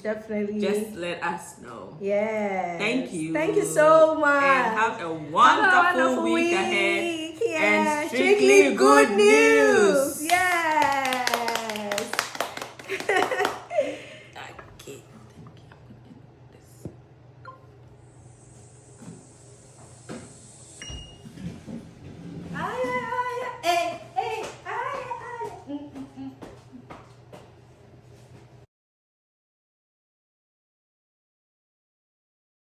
definitely just let us know. Yeah. Thank you. Thank you so much. And have a wonderful week ahead. Yeah. And strictly good news. Yeah.